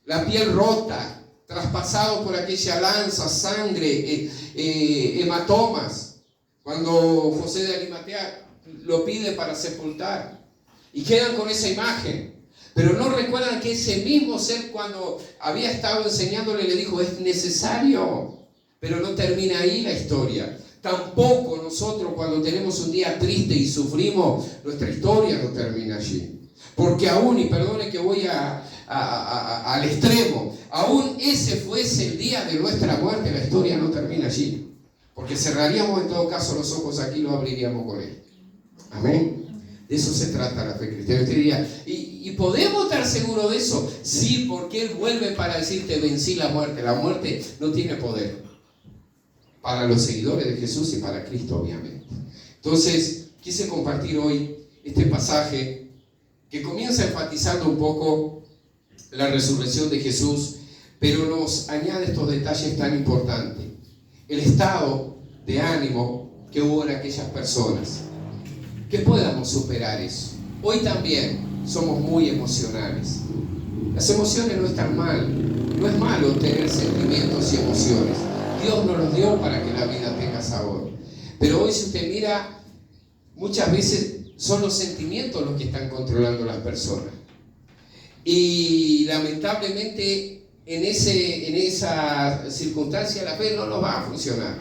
la piel rota, traspasado por aquella lanza, sangre, hematomas, cuando José de Arimatea lo pide para sepultar. Y quedan con esa imagen. Pero no recuerdan que ese mismo ser, cuando había estado enseñándole, le dijo, es necesario. Pero no termina ahí la historia. Tampoco nosotros, cuando tenemos un día triste y sufrimos, nuestra historia no termina allí. Porque aún, y perdone que voy al extremo, aún ese fuese el día de nuestra muerte, la historia no termina allí. Porque cerraríamos en todo caso los ojos aquí y lo abriríamos con Él. Amén. De eso se trata la fe cristiana. Usted diría, ¿y podemos estar seguros de eso? Sí, porque Él vuelve para decirte, vencí la muerte. La muerte no tiene poder. Para los seguidores de Jesús y para Cristo, obviamente. Entonces, quise compartir hoy este pasaje que comienza enfatizando un poco la resurrección de Jesús, pero nos añade estos detalles tan importantes. El estado de ánimo que hubo en aquellas personas. Que podamos superar eso. Hoy también somos muy emocionales. Las emociones no están mal. No es malo tener sentimientos y emociones. Dios nos los dio para que la vida tenga sabor. Pero hoy, si usted mira, muchas veces son los sentimientos los que están controlando a las personas. Y lamentablemente en esa circunstancia la fe no nos va a funcionar.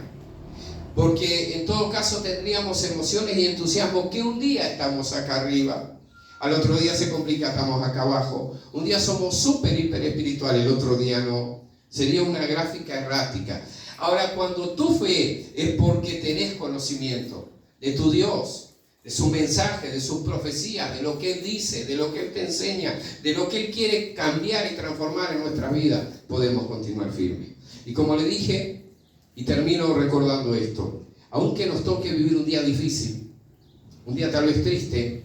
Porque en todo caso tendríamos emociones y entusiasmo que un día estamos acá arriba, al otro día se complica, estamos acá abajo. Un día somos súper, hiper espirituales, el otro día no. Sería una gráfica errática. Ahora, cuando tu fe es porque tenés conocimiento de tu Dios, de su mensaje, de sus profecías, de lo que Él dice, de lo que Él te enseña, de lo que Él quiere cambiar y transformar en nuestra vida, podemos continuar firmes. Y como le dije, y termino recordando esto, aunque nos toque vivir un día difícil, un día tal vez triste,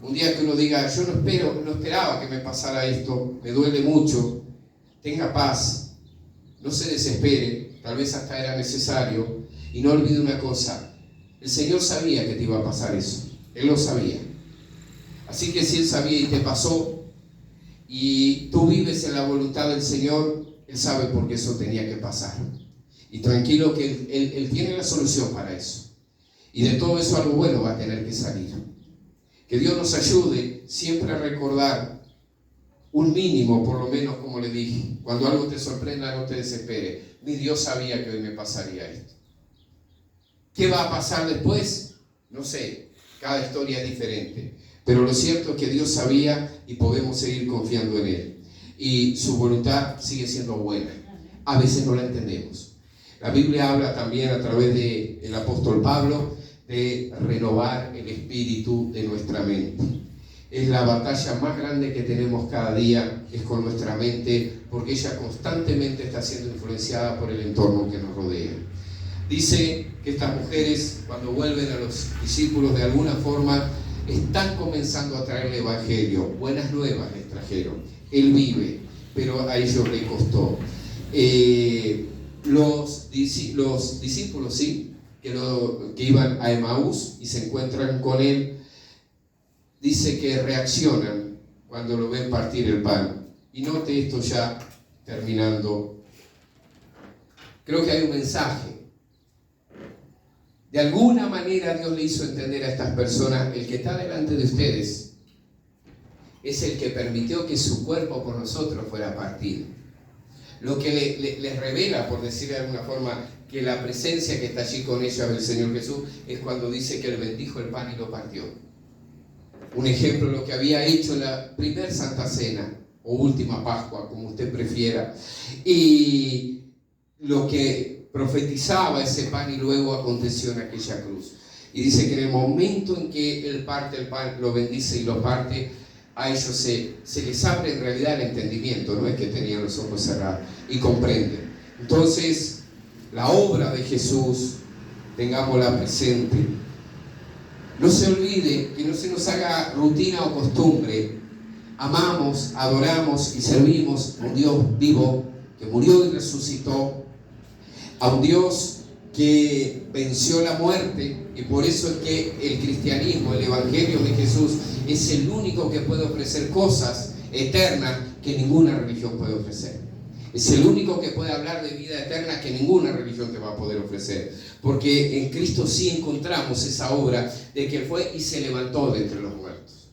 un día que uno diga, yo no esperaba que me pasara esto, me duele mucho, tenga paz, no se desespere, tal vez hasta era necesario, y no olvide una cosa, el Señor sabía que te iba a pasar eso, Él lo sabía. Así que si Él sabía y te pasó, y tú vives en la voluntad del Señor, Él sabe por qué eso tenía que pasar. Y tranquilo que Él tiene la solución para eso. Y de todo eso algo bueno va a tener que salir. Que Dios nos ayude siempre a recordar un mínimo, por lo menos como le dije. Cuando algo te sorprenda, no te desespere. Mi Dios sabía que hoy me pasaría esto. ¿Qué va a pasar después? No sé, cada historia es diferente. Pero lo cierto es que Dios sabía y podemos seguir confiando en Él. Y su voluntad sigue siendo buena. A veces no la entendemos. La Biblia habla también a través del apóstol Pablo de renovar el espíritu de nuestra mente. Es la batalla más grande que tenemos cada día, es con nuestra mente, porque ella constantemente está siendo influenciada por el entorno que nos rodea. Dice que estas mujeres, cuando vuelven a los discípulos, de alguna forma están comenzando a traer el evangelio. Buenas nuevas les trajeron. Él vive, pero a ellos le costó. Los discípulos, sí, que iban a Emaús y se encuentran con Él, dice que reaccionan cuando lo ven partir el pan. Y note esto ya terminando. Creo que hay un mensaje. De alguna manera Dios le hizo entender a estas personas, el que está delante de ustedes es el que permitió que su cuerpo por nosotros fuera partido. Lo que les revela, por decir de alguna forma, que la presencia que está allí con ellos del Señor Jesús es cuando dice que Él bendijo el pan y lo partió. Un ejemplo, lo que había hecho en la primer Santa Cena, o última Pascua, como usted prefiera, y lo que profetizaba ese pan y luego aconteció en aquella cruz. Y dice que en el momento en que Él parte el pan, lo bendice y lo parte, a ellos se les abre en realidad el entendimiento, no es que tenían los ojos cerrados, y comprenden. Entonces, la obra de Jesús, tengámosla presente. No se olvide, que no se nos haga rutina o costumbre. Amamos, adoramos y servimos a un Dios vivo, que murió y resucitó, a un Dios que venció la muerte, y por eso es que el cristianismo, el evangelio de Jesús, es el único que puede ofrecer cosas eternas que ninguna religión puede ofrecer. Es el único que puede hablar de vida eterna que ninguna religión te va a poder ofrecer. Porque en Cristo sí encontramos esa obra de que Él fue y se levantó de entre los muertos.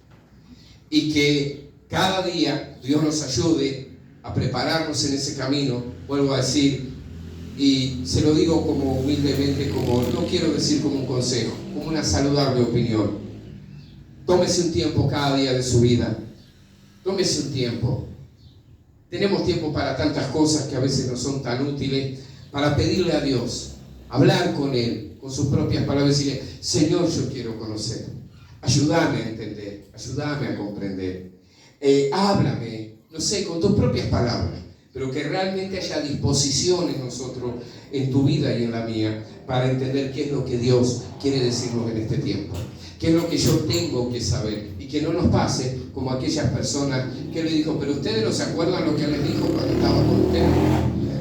Y que cada día Dios nos ayude a prepararnos en ese camino, vuelvo a decir, y se lo digo como humildemente, como no quiero decir como un consejo, como una saludable opinión. Tómese un tiempo cada día de su vida. Tómese un tiempo. Tenemos tiempo para tantas cosas que a veces no son tan útiles, para pedirle a Dios, hablar con Él, con sus propias palabras, y decirle, Señor, yo quiero conocer. Ayúdame a entender, ayúdame a comprender. Háblame, no sé, con tus propias palabras, pero que realmente haya disposición en nosotros, en tu vida y en la mía, para entender qué es lo que Dios quiere decirnos en este tiempo. ¿Qué es lo que yo tengo que saber? Y que no nos pase como aquellas personas que le dijo, pero ustedes no se acuerdan lo que Él les dijo cuando estaba con ustedes.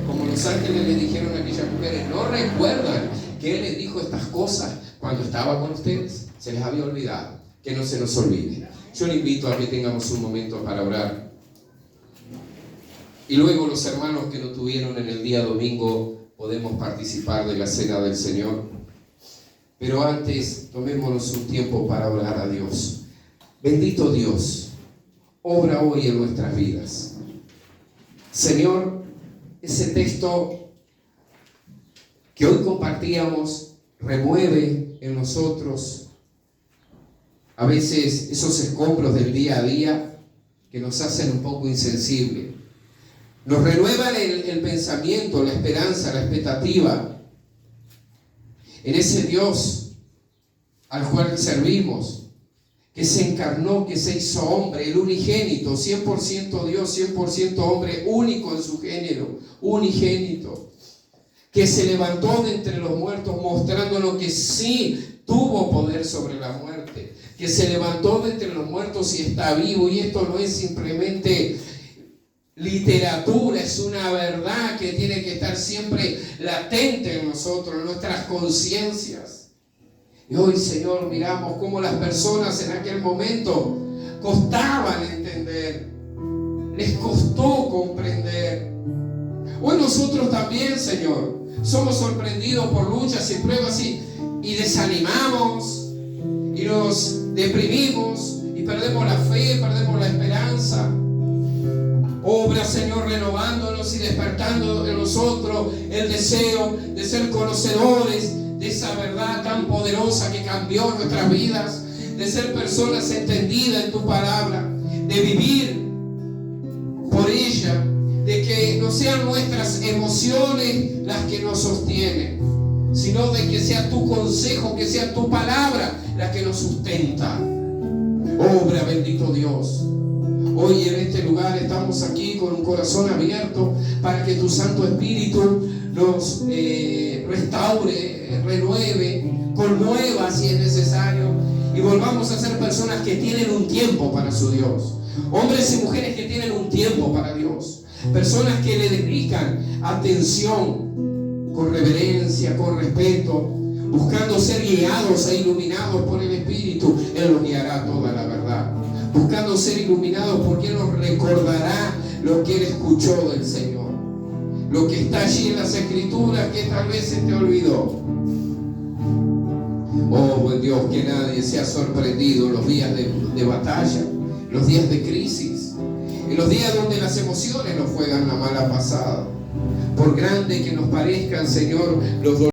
Como los ángeles le dijeron a aquellas mujeres, ¿no recuerdan que Él les dijo estas cosas cuando estaba con ustedes? Se les había olvidado. Que no se nos olvide. Yo le invito a que tengamos un momento para orar. Y luego los hermanos que no tuvieron en el día domingo podemos participar de la cena del Señor. Pero antes tomémonos un tiempo para orar a Dios. Bendito Dios, obra hoy en nuestras vidas. Señor, ese texto que hoy compartíamos remueve en nosotros a veces esos escombros del día a día que nos hacen un poco insensibles. Nos renuevan el pensamiento, la esperanza, la expectativa en ese Dios al cual servimos, que se encarnó, que se hizo hombre, el unigénito, 100% Dios, 100% hombre, único en su género, unigénito, que se levantó de entre los muertos mostrándonos que sí tuvo poder sobre la muerte, que se levantó de entre los muertos y está vivo. Y esto no es simplemente literatura, es una verdad que tiene que estar siempre latente en nosotros, en nuestras conciencias. Y hoy, Señor, miramos cómo las personas en aquel momento costaban entender, les costó comprender. Hoy nosotros también, Señor, somos sorprendidos por luchas y pruebas y desanimamos y nos deprimimos y perdemos la fe, perdemos la esperanza. Obra, Señor, renovándonos y despertando en nosotros el deseo de ser conocedores de esa verdad tan poderosa que cambió nuestras vidas, de ser personas entendidas en tu palabra, de vivir por ella, de que no sean nuestras emociones las que nos sostienen, sino de que sea tu consejo, que sea tu palabra la que nos sustenta. Obra, bendito Dios. Hoy en este lugar estamos aquí con un corazón abierto para que tu Santo Espíritu nos restaure, renueve, conmueva si es necesario, y volvamos a ser personas que tienen un tiempo para su Dios. Hombres y mujeres que tienen un tiempo para Dios. Personas que le dedican atención con reverencia, con respeto, buscando ser guiados e iluminados por el Espíritu. Él los guiará toda la verdad. Buscando ser iluminados porque Él nos recordará lo que Él escuchó del Señor. Lo que está allí en las Escrituras que tal vez se te olvidó. Oh, buen Dios, que nadie sea sorprendido en los días de batalla, los días de crisis, en los días donde las emociones nos juegan la mala pasada. Por grande que nos parezcan, Señor, los dolores